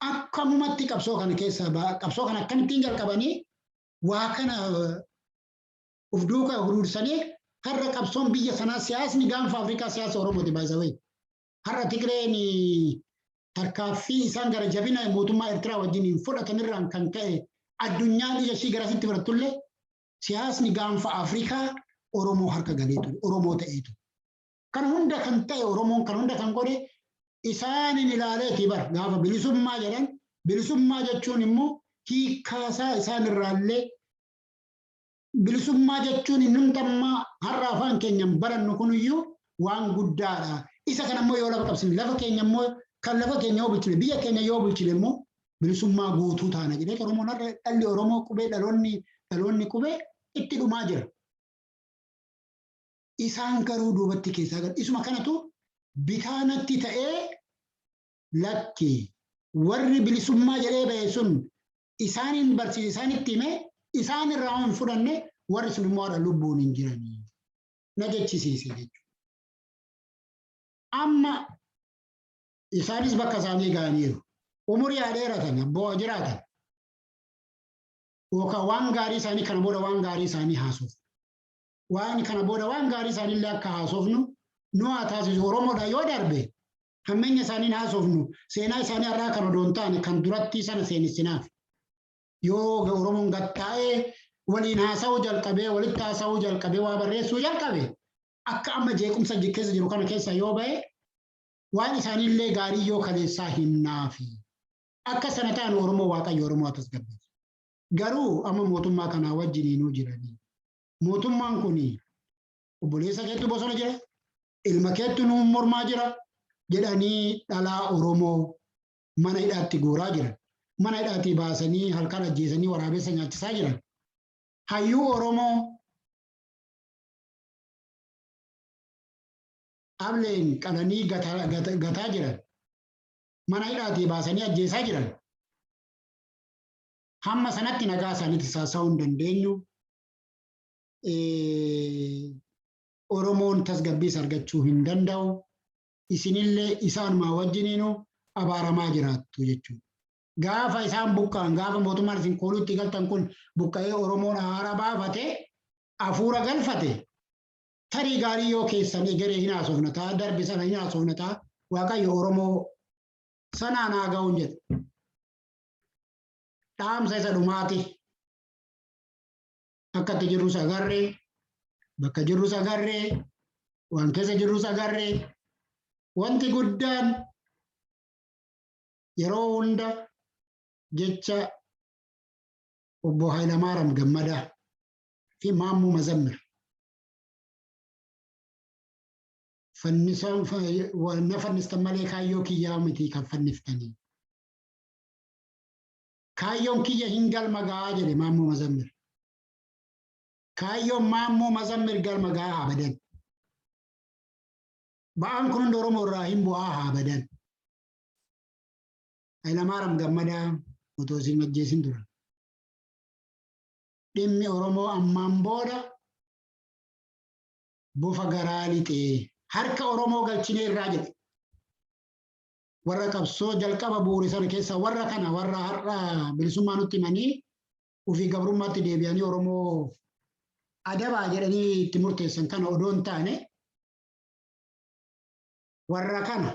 akkamumatti qabsoo kana keessa qabsoo kana akkamittiin jalqabanii waa kana of duukaa huruursanii har'a qabsoon biyya sanaa siyaasni gaanfa Afrikaa siyaasa Oromooti baay'isawee. Har'a Tigreen tarkaaffii isaan gara jabina mootummaa Eertiraa wajjin fudhatanirraan kan ka'e addunyaan ija ishii garasitti fudhattullee siyaasni gaanfa Afrikaa Oromoo harka galee ture Oromoo ta'eetu. Kan hunda kan ta'e Oromoon kan hunda kan godhe isaanin ilaaleeti bar gaafa bilisummaa jedhan bilisummaa jechuun immoo hiikkaasaa isaan irraallee bilisummaa jechuun namtammaa har'a afaan keenyan barannu kuniyyuu waan guddaadha. Isa kan ammoo yoo lafa qabsine lafa keenya immoo kan lafa keenya yoo bulchine biyya keenya yoo bulchine immoo bilisummaa guutuu taana jedhee Oromoon har'a dhalli Oromoo qubee dhaloonni qubee itti dhumaa jira. Isaan garuu duubatti keessaa gad isuma kanatu bitaanatti ta'ee lakki warri bilisummaa jedhee ba'e sun isaanin barsiise isaanitti hime isaan irraa hin fudhanne warri sun immoo lubbuun hin jiranii na jechisiise jechuudha. Amma isaanis bakka isaanii ga'aniiru. Umurii dheeratan abboo jiraatan. Yookaan waan gaarii isaanii kana booda waan gaarii isaanii haasofnu. Waan kana booda waan gaarii isaanii illee akka haasofnu nu haa taasisu Oromoodha yoo darbe hammeenya isaanii haasofnu seenaa isaanii irraa kan odoon taane kan duratti sana seenissinaaf. Yoo Oromoon gattaa'ee waliin haasa'uu jalqabee walitti haasa'uu jalqabee waa barreessuu jalqabe akka amma jeequmsa keessa jiru kana keessa yoo ba'e waan isaaniillee gaarii yoo kaleessaa himnaafi akka sana ta'an Oromoo Waaqayyo Oromoo tasgabbeessu. Garuu amma mootummaa kanaa wajjiniinuu jiranii. Mootummaan kun obboleessa keetti bosona jira, ilma keetti nuun mormaa jira jedhanii dhalaa Oromoo mana hidhaatti guuraa jiran. Mana hidhaatti baasanii halkan ajjeesanii waraabessa nyaachisaa jiran. Hayyuu Oromoo ableen qalanii gataa jiran. Mana hidhaatti baasanii ajjeesaa jiran. Hamma sanatti nagaa isaaniitti saasa'uu hin dandeenyu. Oromoon tasgabbiis argachuu hin danda'u. Isinillee isaanuma wajjiniinuu abaaramaa jiraattu jechuudha. Gaafa isaan buqqaan gaafa mootummaan isin kooluutti galtan kun buqqa'ee Oromoon haara baafate hafuura galfate tarii gaarii yoo keessan egeree hin haasofna ta'a darbi sana hin haasofna ta'a Waaqayyo Oromoo sanaan haa ga'uun jedhe. Dhaamsa isa dhumaati. Akkatti jirrus agarree bakka jirrus agarree waan keessa jirrus agarree wanti guddaan yeroo hunda jecha obbo Hayilamaariyaam Gammadaa fi Maammoo Mazammir. Fannisan wanna fannistan malee kaayyoo kiyyaa miti kan fanniftanii. Kaayyoon kiyya hin galma gahaa jedhe Maammoo Mazammir. Kaayyoon Maammoo Mazammir galma gahaa abadan. Ba'aan kun hundi Oromoo irraa hin bu'aa abadan. Hayilamaariyaam Gammadaa otoo isin ajjeesin dura. Dhimmi Oromoo ammaan booda bofa garaa lixee harka Oromoo galchinee irraa jedhe. Warra qabsoo jalqaba bu'uure sana keessa warra kana warra har'a bilisummaa nutti himanii ofii gabrummaatti deebi'anii Oromoo adabaa jedhanii itti murteessan kana odoo hin taane warra kana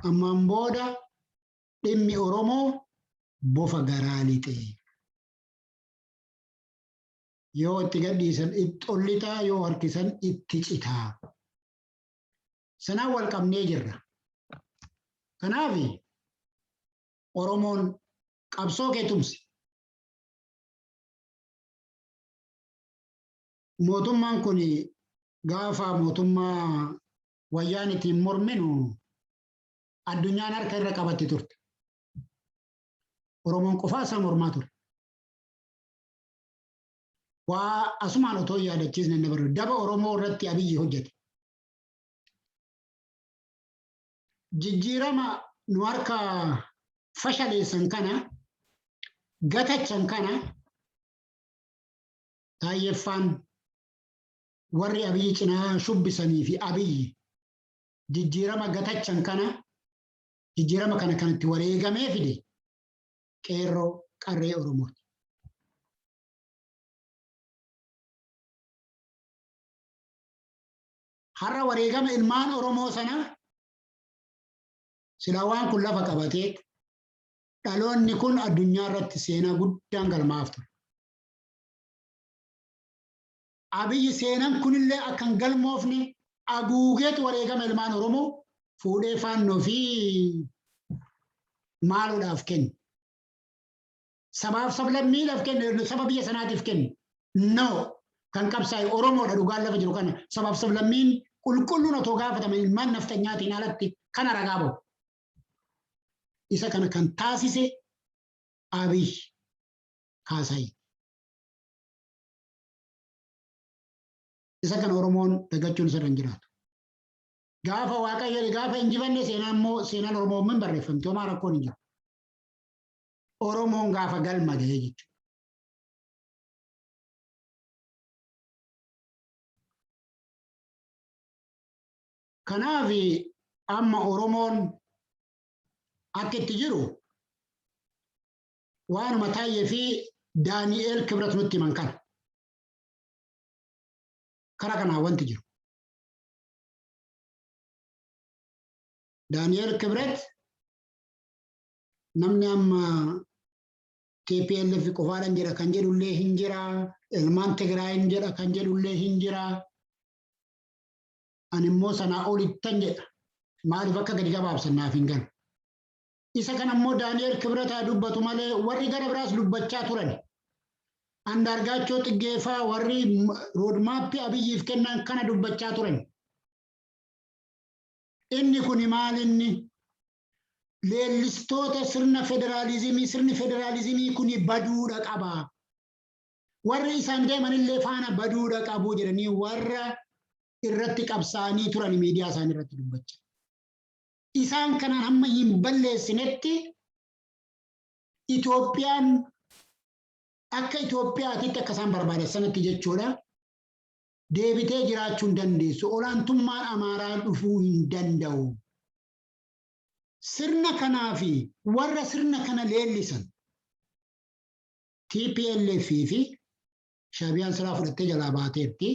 ammaan booda dhimmi Oromoo bofa garaa lixee. Yoo itti gadhiisan itti ollitaa yoo harkisan itti citaa. Sanaan wal qabnee jirra. Kanaaf Oromoon qabsoo kee tumsi. Mootummaan kun gaafa mootummaa wayyaan ittiin morminu addunyaan harka irra qabatti turte. Oromoon qofaa isaa mormaa ture. Waa asumaan otoo yaadachiisne na barbaadu. Daba Oromoo irratti Abiyyi hojjete. Jijjiirama nu harka fashaleessan kana gatachan kana Taayyeffaan warri Abiyyi cinaa shubbisanii fi Abiyyi jijjiirama gatachan kana jijjiirama kana kanatti wareegamee fide qeerroo qarree Oromooti. Har'a wareegama ilmaan Oromoo sana silaa waan kun lafa qabatee dhaloonni kun addunyaa irratti seenaa guddaan galmaaf ture. Abiyyi seenaan kunillee akkan galmoofne aguugeetu wareegama ilmaan Oromoo fuudhee faannoo fi maaluudhaaf kenne. Sabaaf sablammiidhaaf kenne saba biyya sanaatiif kenne. No kan qabsaa'e Oromoodha dhugaan lafa jiru kana sabaaf sablammiin qulqulluun otoo gaafatame ilmaan nafxanyaatiin alatti kana ragaa bahu. Isa kana kan taasise Abiyyi Kaasaayii. Isa kana Oromoon dagachuun isa irra jiraatu. Gaafa Waaqayyo gaafa injifanne seenaan immoo seenaan Oromoo min barreeffamte homaa rakkoon hin jiru. Oromoon gaafa galma ga'ee jechuudha. Kanaaf amma Oromoon akka itti jiru waanuma Taayyee fi Daani'eel Kibrat nutti himan kana. Karaa kanaa wanti jiru. Daani'eel Kibrat namni amma TPLF qofaadhaan jedha kan jedhullee hin jira. Ilmaan Tigraayin jedha kan jedhullee hin jira. Ani immoo sanaa olittan jedha. Maaliif akka gadi gabaabsan naaf hin galu. Isa kana immoo Daani'eel Kibrataa dubbatu malee warri gara biraas dubbachaa turan. Andaargaachoo Xiggeeffaa warri roodmaappii Abiyyiif kennan kana dubbachaa turan. Inni kun maal inni leellistoota sirni federaalizimii kun baduudha qaba. Warri isaan deemanillee faana baduudha qabu jedhanii warra irratti qabsaanii turan miidiyaa isaanii irratti dubbachaa. Isaan kanaan hamma hin balleessinetti Itoophiyaan akka Itoophiyaatitti akka isaan barbaadan sanatti jechuudha. Deebitee jiraachuu hin dandeessu. Olaantummaan Amaaraa dhufuu hin danda'u. Sirna kanaa fi warra sirna kana leellisan TPLF fi Shaabiyaan siraa fudhattee jalaa baateetti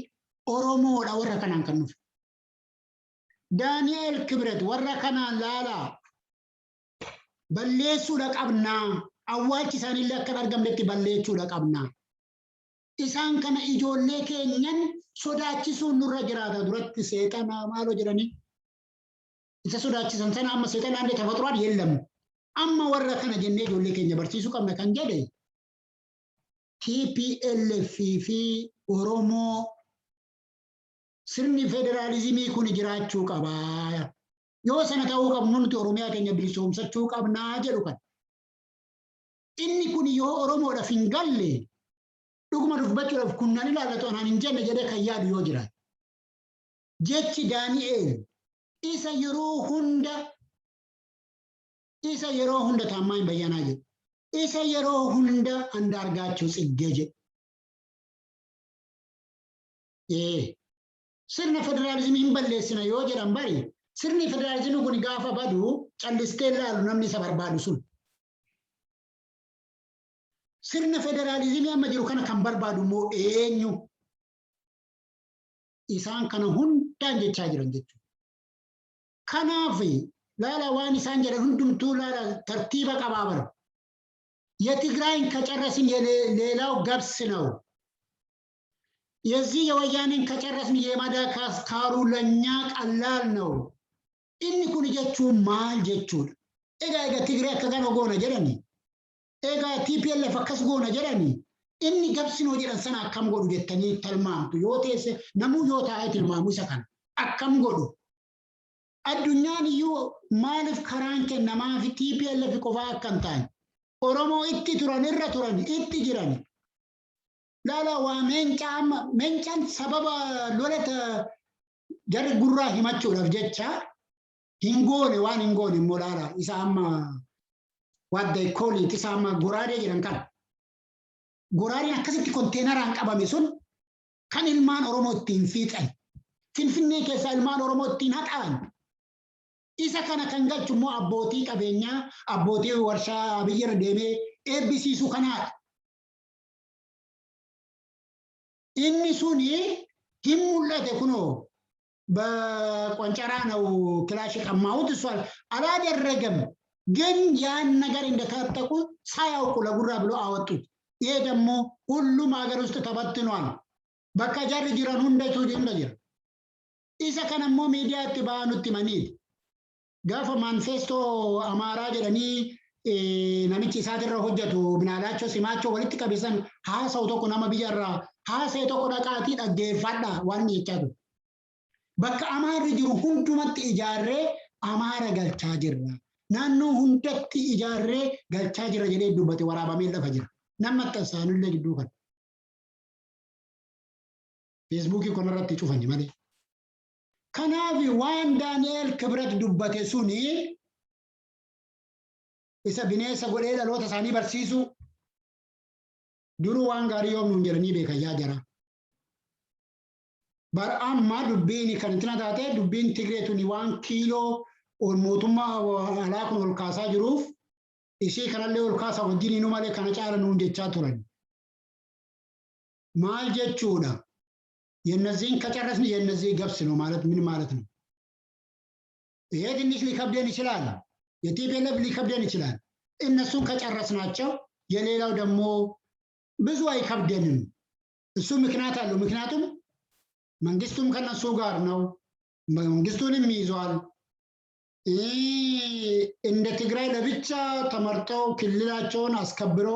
Oromoodha warra kanaan kan dhufe. Daani'eel Kibret warra kanaan laalaa balleessuudha qabnaa. Awwaalchi isaaniillee akka argamnetti balleessuudha qabnaa. Isaan kana ijoollee keenyan sodaachisuun nurra jiraata duratti seexanaa maaloo jedhanii. Isa sodaachisan sana amma seexanaan tafaxuraan yeellamu. Amma warra kana jennee ijoollee keenya barsiisuu qabna kan jedhe TPLF fi Oromoo sirni federaalizimii kun jiraachuu qabaa. Yoo sana ta'uu qabnu nuti Oromiyaa keenya bilisoomsachuu qabnaa jedhu kan. Inni kun yoo Oromoodhaaf hin galle dhuguma dubbachuudhaaf kunnaan ilaallatu anaan hin jenne jedhee kan yaadu yoo jiraate. Jechi Daani'eel isa yeroo hunda Taammaan Bayyanaa jedhu. Isa yeroo hunda Andaargaachuu Tsiggee jedhu. Sirna federaalizimii hin balleessina yoo jedhan bari sirni federaalizimii kun gaafa badu callistee ilaalu namni isa barbaadu sun. Sirna federaalizimii amma jiru kana kan barbaadu immoo eenyu? Isaan kana hundaan jechaa jiran jechuudha. Kanaaf laala waan isaan jedhan hundumtuu laala tartiiba qabaa bara. የትግራይን ከጨረስን ሌላው ገብስ ነው። የዚህ የወያኔን ከጨረስን የማዳጋስካሩ ለኛ ቀላል ነው። inni kun jechuun maal jechuudha? Egaa Tigree akka kana goona jedhani. Egaa TPLF akkas goona jedhani. Inni gabsinoo jedhan sana akkam godhu jettanii tilmaamtu yoo teesse namuu yoo taa'ee tilmaamu isa kana akkam godhu. Addunyaan iyyuu maaliif karaan kennamaa fi TPLF qofaa akka hin taane Oromoo itti turan irra turan itti jiran. Laala waa mencaan sababa lolata jarri gurraa himachuudhaaf jecha hingoone waan hingoone immoo laala isa amma what they call it isa amma goraadee jedhan kana. Goraadeen akkasitti konteenaraan qabame sun kan ilmaan Oromoo ittiin fiixan. Finfinnee keessaa ilmaan Oromoo ittiin haqan. Isa kana kan galchu immoo abbootii qabeenyaa abbootii warshaa biyyarra deemee eebbisiisu kanaadha. Inni suni hin mul'ate kunoo በቆንጨራ ነው ክላሽ ቀማሁት እሷል አላደረገም። ግን ያን ነገር እንደታጠቁ ሳያውቁ ለጉራ ብሎ አወጡት። ይሄ ደግሞ ሁሉም ሀገር ውስጥ ተበትኗል። በቃ ጃር ጅራን ሁንደቱ እንደጅራ ኢሰ ከነሞ ሚዲያ ትባኑት ማኒት ጋፈ ማንፌስቶ አማራ ጀደኒ ነምቺ ሳድረ ሆጀቱ ብናላቸው ሲማቸው ወልት ቀበሰን ሃሳው ተቆ ነማ ቢያራ ሃሳው ተቆ ዳቃቲ ደገፋዳ ዋን ይቻዱ bakka amaarri jiru hundumatti ijaarree amaara galchaa jirra. Naannoo hundatti ijaarree galchaa jirra jedhee dubbate waraabamee lafa jira. Nama tasaanullee gidduu kan. Feesbuukii kanarratti cufani malee. Kanaaf waan Daani'eel Kibret dubbate suni isa bineensa godhee dhaloota isaanii barsiisu duruu waan gaarii yoom nuun jedhanii beekayyaa jira. Bar amma dubbiin kan itti nataate dubbiin Tigreetuni waan kiiloo ol mootummaa alaa kun ol kaasaa jiruuf ishee kanallee ol kaasaa wajjin inuu malee kana caala nuun jechaa turan. Maal jechuudha? የነዚህን ከጨረስን የነዚህ ገብስ ነው ማለት ምን ማለት ነው? ይሄ ትንሽ ሊከብደን ይችላል። የቲፒኤልኤፍ ሊከብደን ይችላል። እነሱን ከጨረስናቸው የሌላው ደግሞ ብዙ አይከብደንም። እሱ ምክንያት አለው። ምክንያቱም መንግስቱም ከነሱ ጋር ነው። መንግስቱንም ይዟል። እንደ ትግራይ ለብቻ ተመርጠው ክልላቸውን አስከብረው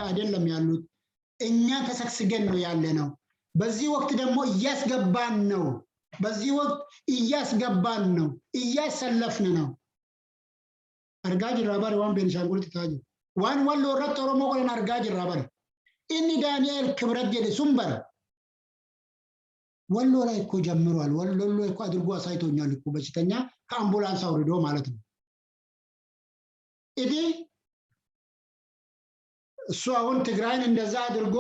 አይደለም ያሉት። እኛ ተሰክስገን ነው ያለ ነው። በዚህ ወቅት ደግሞ እያስገባን ነው። በዚህ ወቅት እያስገባን ነው። እያሰለፍን ነው። አርጋ ጅራ ባሪ ዋን ቤንሻንጉል ትታጅ ዋን ወሎ ረጥ ኦሮሞ ቆለን አርጋ ጅራ ባሪ ኢኒ ዳንኤል ክብረት ጀደ ሱምበር ወሎ ላይ እኮ ጀምሯል። ወሎ እኮ አድርጎ አሳይቶኛል እኮ በሽተኛ ከአምቡላንስ አውርዶ ማለት ነው። እዲ እሱ አሁን ትግራይን እንደዛ አድርጎ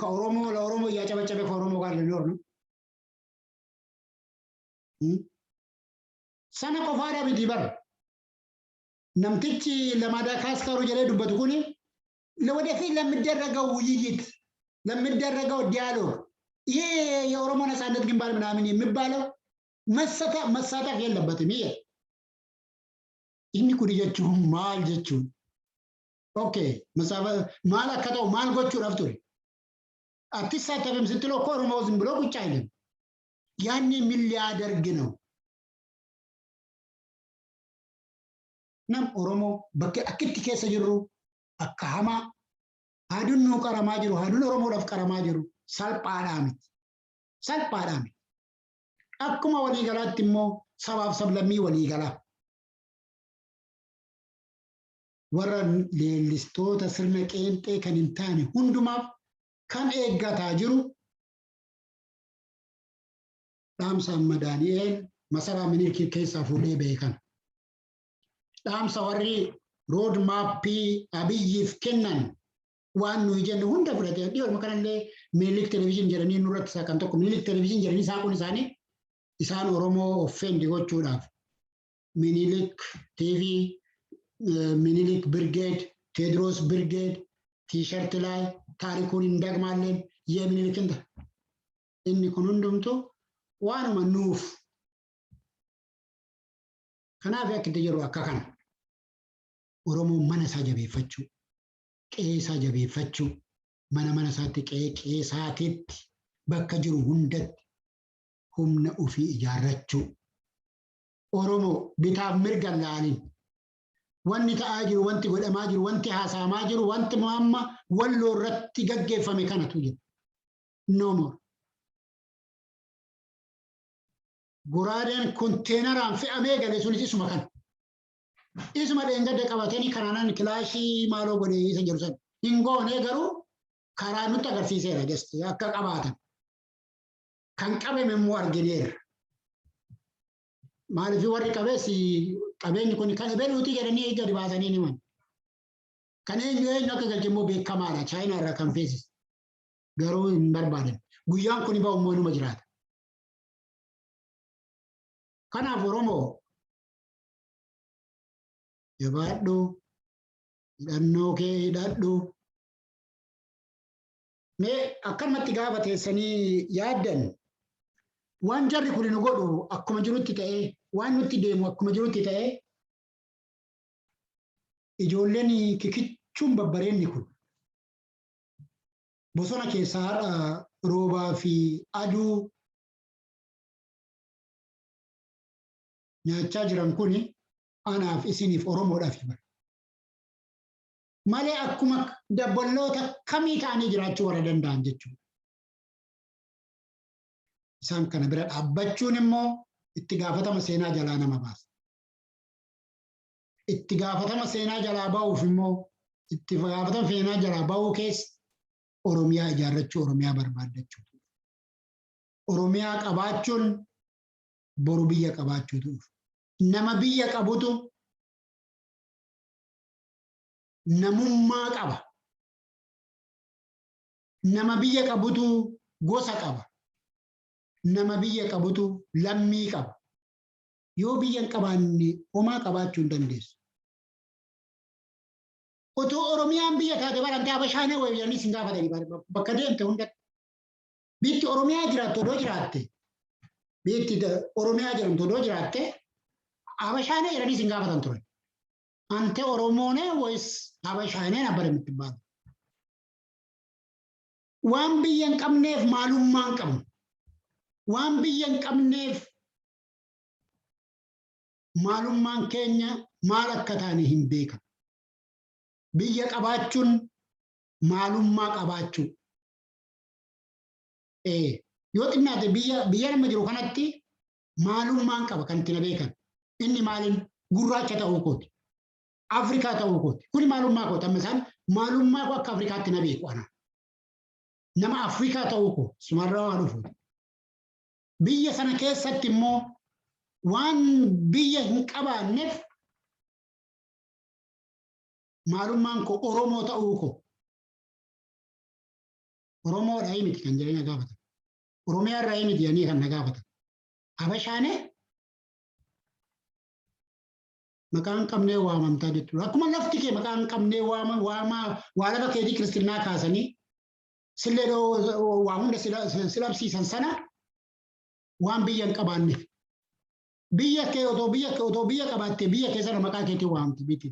ከኦሮሞ ለኦሮሞ እያጨበጨበ ከኦሮሞ ጋር ሊኖር ነው። ሰነ ቆፋዳ ቢዲበር ነምትቺ ለማዳጋስካሩ ጀለ ዱበት ኩኒ ለወደፊት ለሚደረገው ውይይት ለሚደረገው ዲያሎግ ይሄ የኦሮሞ ነፃነት ግንባር ምናምን የሚባለው መሳተፍ የለበትም። ይሄ ኢኒ ኩዲየቹ ማል ጀቹ ኦኬ መሳበ ማል አከታው ማል ጎቹ ረፍቱሪ አትሳተፍም ስትለው እኮ ኦሮሞ ዝም ብሎ ቁጭ አይልም። ያኔ ምን ሊያደርግ ነው? nam oromo bakke akkitti keessa jirru akka hamaa Haaduun nuu qaramaa jiru, haaduun Oromoodhaaf qaramaa jiru salphaadhaa miti. Salphaadhaa miti. Akkuma waliigalaatti immoo sabaaf sablammii waliigalaa. Warra leellistoota sirna qeenxee kan hin taane hundumaaf kan eeggataa jiru dhaamsa amma Daani'eel masaraa Minilik keessaa fuudhee beekan. Dhaamsa warri rood maappii Abiyyiif kennan waan nuyi jennu hunda fudhatee dhiyoo kanallee Minilik televezyiinii jedhanii nurratti isaa kan tokko Minilik televezyiinii jedhanii saaqun isaanii isaan Oromoo offendi gochuudhaaf Minilik TV, Minilik Brigade, Tedros Brigade, T-shirt ላይ ታሪኩን እንደግማለን የሚኒልክን inni kun hundumtu waanuma nuuf kanaaf akka itti jiru akka kana Oromoo mana isaa jabeeffachuu qe'ee isaa jabeeffachuu mana isaatti qe'ee isaatiitti bakka jiru hundatti humna ofii ijaarrachuu Oromoo bitaaf mirga laalin wanni ta'aa jiru wanti godhamaa jiru wanti haasa'amaa jiru wanti amma walloo irratti gaggeeffame kanatu jiru no more. Goraadeen konteenaraan fe'amee galee sunis isuma kan. Isuma dheengadda qabatanii kanaanan kilaashii maaloo godhee isa jiru san. Hin goonee garuu karaa nutti agarsiiseera jeste akka qabaatan. Kan qabame immoo argineera. Maaliif warri qabeessi qabeenyi kun kan beeluutii jedhanii gadi baasanii ni man. Kan eenyu akka galche immoo beekamaadha. Chaayinaa irraa kan feesis. Garuu hin barbaadan. Guyyaan kun ba'u immoo inuma jiraata. Kanaaf Oromoo jabaadhu hidhannoo kee hidhadhu mee akkanumatti gaafa teessanii yaaddan waan jarri kun nu godhu akkuma jirutti ta'ee waan nutti deemu akkuma jirutti ta'ee ijoolleen kikichuun babbareenni kun bosona keessaa har'a roobaa fi aduu nyaachaa jiran kuni anaaf isiniif Oromoodhaaf himara. Malee akkuma dabballoota kamii ta'anii jiraachuu warra danda'an jechuudha. Isaan kana bira dhaabbachuun immoo itti gaafatama seenaa jalaa nama baasa. Itti gaafatama seenaa jalaa ba'uuf immoo itti gaafatama seenaa jalaa ba'uu keessa Oromiyaa ijaarrachuu, Oromiyaa barbaaddachuu. Oromiyaa qabaachuun boru biyya qabaachuutu nama biyya qabutu namummaa qaba. Nama biyya qabutu gosa qaba. Nama biyya qabutu lammii qaba. Yoo biyya hin qabaanne homaa qabaachuu hin dandeessu. Otoo Oromiyaan biyya taate barantee Habashaanee wayyaanii sin gaafatanii bakka deemte hundatti. Biitti Oromiyaa jiraattu odoo jiraatte. Biitti Oromiyaa jedhamtu odoo jiraatte Habashaanee jedhanii sin gaafatan ture. Ante Oromoonee wayis Habashaanee abbar የምትባሉ waan biyya hin qabneef maalummaa hin qabnu. Waan biyya hin qabneef maalummaan keenya maal akka taane hin beekan. Biyya qabaachuun maalummaa qabaachuu. Yoo xinnaate biyya nama jiru kanatti maalummaan qaba kan itti na beekan. Inni maaliin gurraacha ta'uu kooti. Afrikaa ta'uu kooti. Kuni maalummaa kooti. Amma isaan maalummaa koo akka Afrikaatti na beeku ana. Nama Afrikaa ta'uu koo sumarraa waan dhufuuti. Biyya sana keessatti immoo waan biyya hin qabaanneef maalummaan koo Oromoo ta'uu koo. Oromoodhaa miti kan jedhanii na gaafatan. Oromiyaa irraa miti jedhanii kan na gaafatan. Habashaanee maqaan qabnee waamamtaa jechuudha. Akkuma lafti kee maqaan qabnee waa lafa keetii kiristinnaa kaasanii sillee waa hunda silabsiisan sana waan biyya hin qabaanneef. Biyya kee otoo biyya qabaattee biyya kee sana maqaa keetii waamti biti.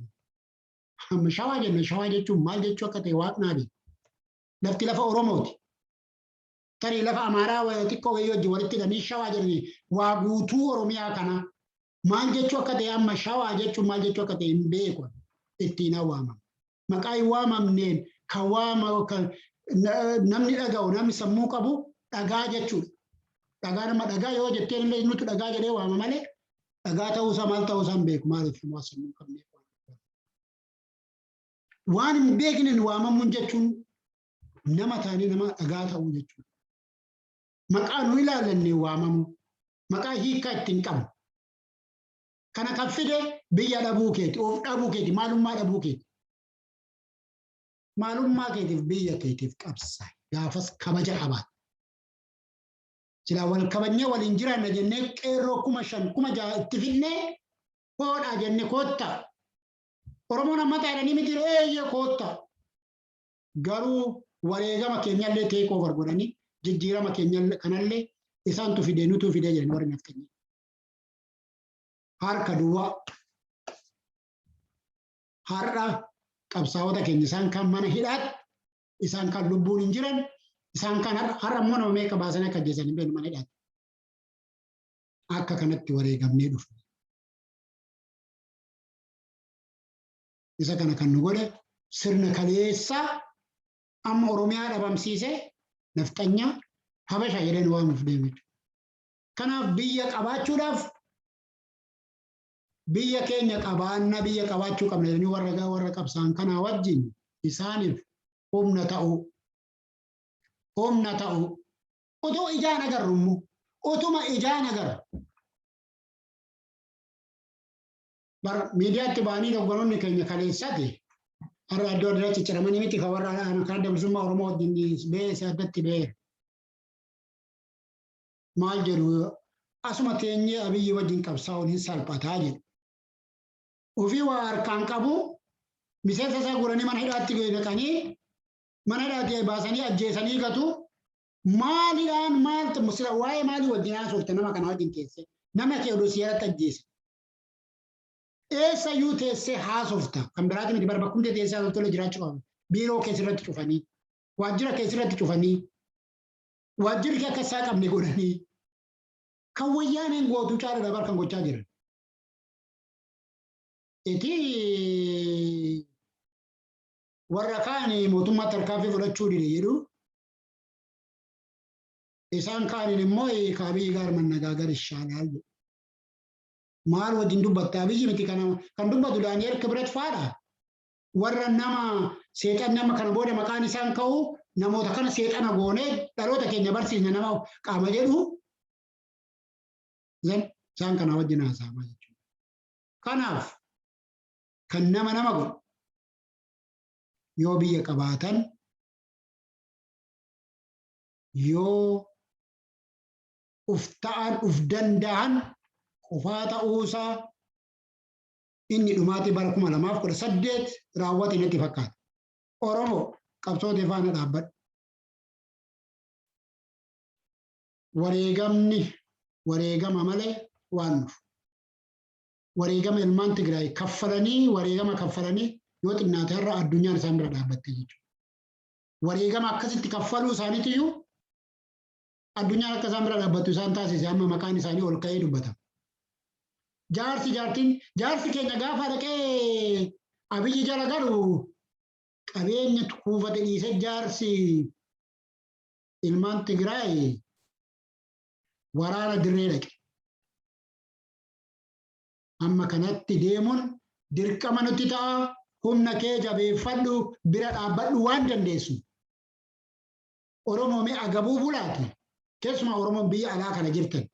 Shawaa jenna shawaa jechuun maal jechuu akka ta'e waaqnaa beeku. Lafti lafa Oromooti. Tarii lafa Amaaraa xiqqoo wayii wajjin walitti hidhanii shawaa jedhanii waa guutuu Oromiyaa kana maal jechuu akka ta'e amma shawaa jechuun maal jechuu akka ta'e hin beeku ittiin waamama. Maqaa hin waamamneen kawaama namni dhaga'u namni sammuu qabu dhagaa jechuudha. Dhagaa nama dhagaa yoo jettee illee nuti dhagaa jedhee waama malee dhagaa ta'uusaa maal ta'uusaa hin beeku maaliif immoo sammuu qabnee. Waan hin beekne waamamuun jechuun nama taanii nama dhagaa ta'uu jechuudha. Maqaa nu ilaallanne waamamu maqaa hiikaa ittiin qabu. Kana kan fide biyya dhabuu keeti, of dhabuu keeti, maalummaa dhabuu keeti. Maalummaa keetiif biyya keetiif qabsaa gaafas kabaja qabaata. Silaa wal kabajnee waliin jiraanna jennee qeerroo 5,000 6,000 itti fidnee hoodhaa jenne kootta. Oromoon amma taa'anii miti eeyyee kootta. Garuu wareegama keenyallee ta'ee koo barbaadanii jijjiirama keenya kanallee isaantu fidee nutu fidee jedhanii warri naaf kennan. Harka duwwaa har'a qabsaa'ota keenya isaan kan mana hidhaatti isaan kan lubbuun hin jiran isaan kan har'a immoo nama meeqa baasanii akka ajjeesan hin beeknu mana hidhaatti. Akka kanatti wareegamnee dhufne. Isa kana kan nu godhe sirna kaleessaa amma Oromiyaa dhabamsiise nafxanyaa Habasha jedhanii waamuuf deemu. Kanaaf biyya qabaachuudhaaf biyya keenya qabaanna biyya qabaachuu qabna jedhanii warra qabsaan kanaa wajjin isaaniif humna ta'u otoo ijaan agarru immoo otuma ijaan agarru miidiyaatti ba'anii doggoroonni keenya kaleessati har'a iddoo adda cicciramanii miti kan warra kan dabsummaa Oromoo wajjin beese addatti bee maal jedhu asuma teenyee Abiyyi wajjin qabsaa'uun hin salphataa jedhu. Ofii waa harkaan qabu miseensa isaa guranii mana hidhaatti dhaqanii mana hidhaatti baasanii ajjeesanii gatu maaliidhaan maaltu musila waa'ee maalii wajjin haasofte nama kana wajjin teesse nama kee oduu siyaasatti ajjeese. Eessayyuu teessee haasofta kan biraati miti bara bakkumtee teessee haasoftolee jiraachuu qabu. Biiroo keessirratti cufanii waajjira keessirratti cufanii waajjirri kee akka isaa qabne godhanii kan wayyaaneen gootuu caala dabar kan gochaa jiran. Iti warra kaanii mootummaa tarkaanfii fudhachuu dide jedhu isaan kaaniin immoo Abiyyi gaarman nagaagar ishaalaa jedhu. Maal wajjin dubbatta Abiyyi miti kan dubbatu Daani'el Kibret faadha. Warra nama seexan nama kana booda maqaan isaan ka'u namoota kana seexana goonee dhaloota keenya barsiisna nama qaama jedhu isaan kana wajjin haasa'amaa jechuudha. Kanaaf kan nama godhu yoo biyya qabaatan yoo uf ta'an uf danda'an qofaa ta'uusaa inni dhumaati bara 2018 raawwate natti fakkaata. Oromoo qabsoota faana dhaabbadhu. Wareegama malee waan dhufu. Wareegama ilmaan Tigraay kaffalanii yoo xinnaate irra addunyaan isaan bira dhaabbatte jechuudha. Wareegama akkasitti kaffaluu isaaniitiyyuu addunyaan akka isaan bira dhaabbattu isaan taasise amma maqaan isaanii ol ka'ee dubbatama. Jaarsi keenya gaafa dhaqee Abiyyi jala galu qabeenya kuufate dhiisee jaarsi ilmaan Tigraay waraana dirree dhaqe. Amma kanatti deemuun dirqama nutti ta'a humna kee jabeeffadhu bira dhaabbadhu waan dandeessu. Oromoo mee agabuu bulaati keessumaa Oromoon biyya alaa kana jirtan.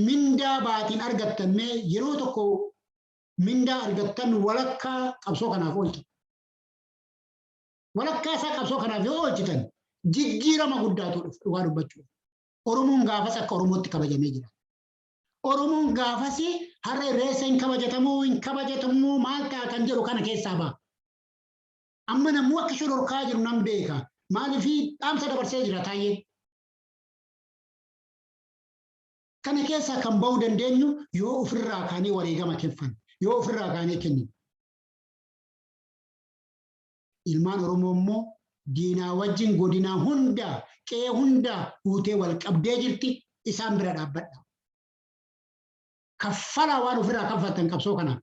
Mindaa baatiin argattan mee yeroo tokko mindaa argattan walakkaa qabsoo kanaaf oolchitan. Walakkaa isaa qabsoo kanaaf yoo oolchitan jijjiirama guddaatu dhugaa dubbachuu. Oromoon gaafas akka Oromootti kabajamee jira. Oromoon gaafas har'a irreessa hin kabajatamuu maal ta'a kan jedhu kana keessaa ba'a. Amma namuu akka shororkaa jiru nan beeka. Maaliif dhaamsa dabarsee jira taa'ee. Kana keessaa kan ba'uu dandeenyu yoo ofirraa kaanee wareegama kenninu, yoo ofirraa kaanee kenninu. Ilmaan Oromoo immoo diinaa wajjin godinaa hunda qe'ee hunda guutee wal qabdee jirti isaan bira dhaabbadha. Kaffalaa waan ofirraa kaffaltan qabsoo kana.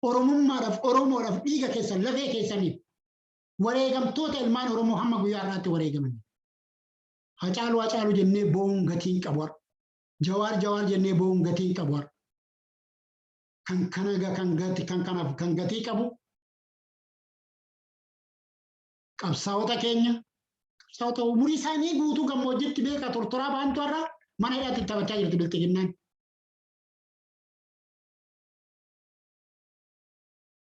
Oromummaadhaaf Oromoodhaaf dhiiga keessan lafee keessaniif wareegamtoota ilmaan Oromoo hamma guyyaa har'aatti wareegaman. Hacaaluu jennee bo'uun gatiin qabu har'a. Jawaar jennee bo'uun gatiin qabu har'a. Kan gatii qabu qabsaa'ota keenya qabsaa'ota umurii isaanii guutuu gammoojjitti beeka tortoraa baantu har'a mana hidhaatti taphachaa jirti bilxiginnaan.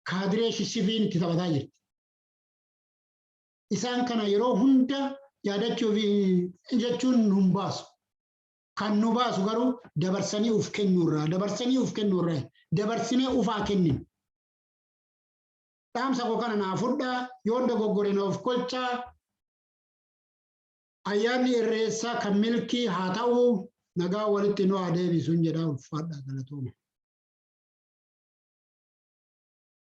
Kaadiree shishifii itti taphataa jirti. Isaan kana yeroo hunda yaadachuuf jechuun nun baasu. Kan nu baasu garuu dabarsanii uf kennuurraa dabarsinee ufaa kennin. Dhaamsa koo kana naa fudhaa yoon dogoggore na of kolchaa ayyaanni irreessaa kan milkii haa ta'u nagaa walitti nu haa deebisuun jedhaa ulfaadhaa galatooma.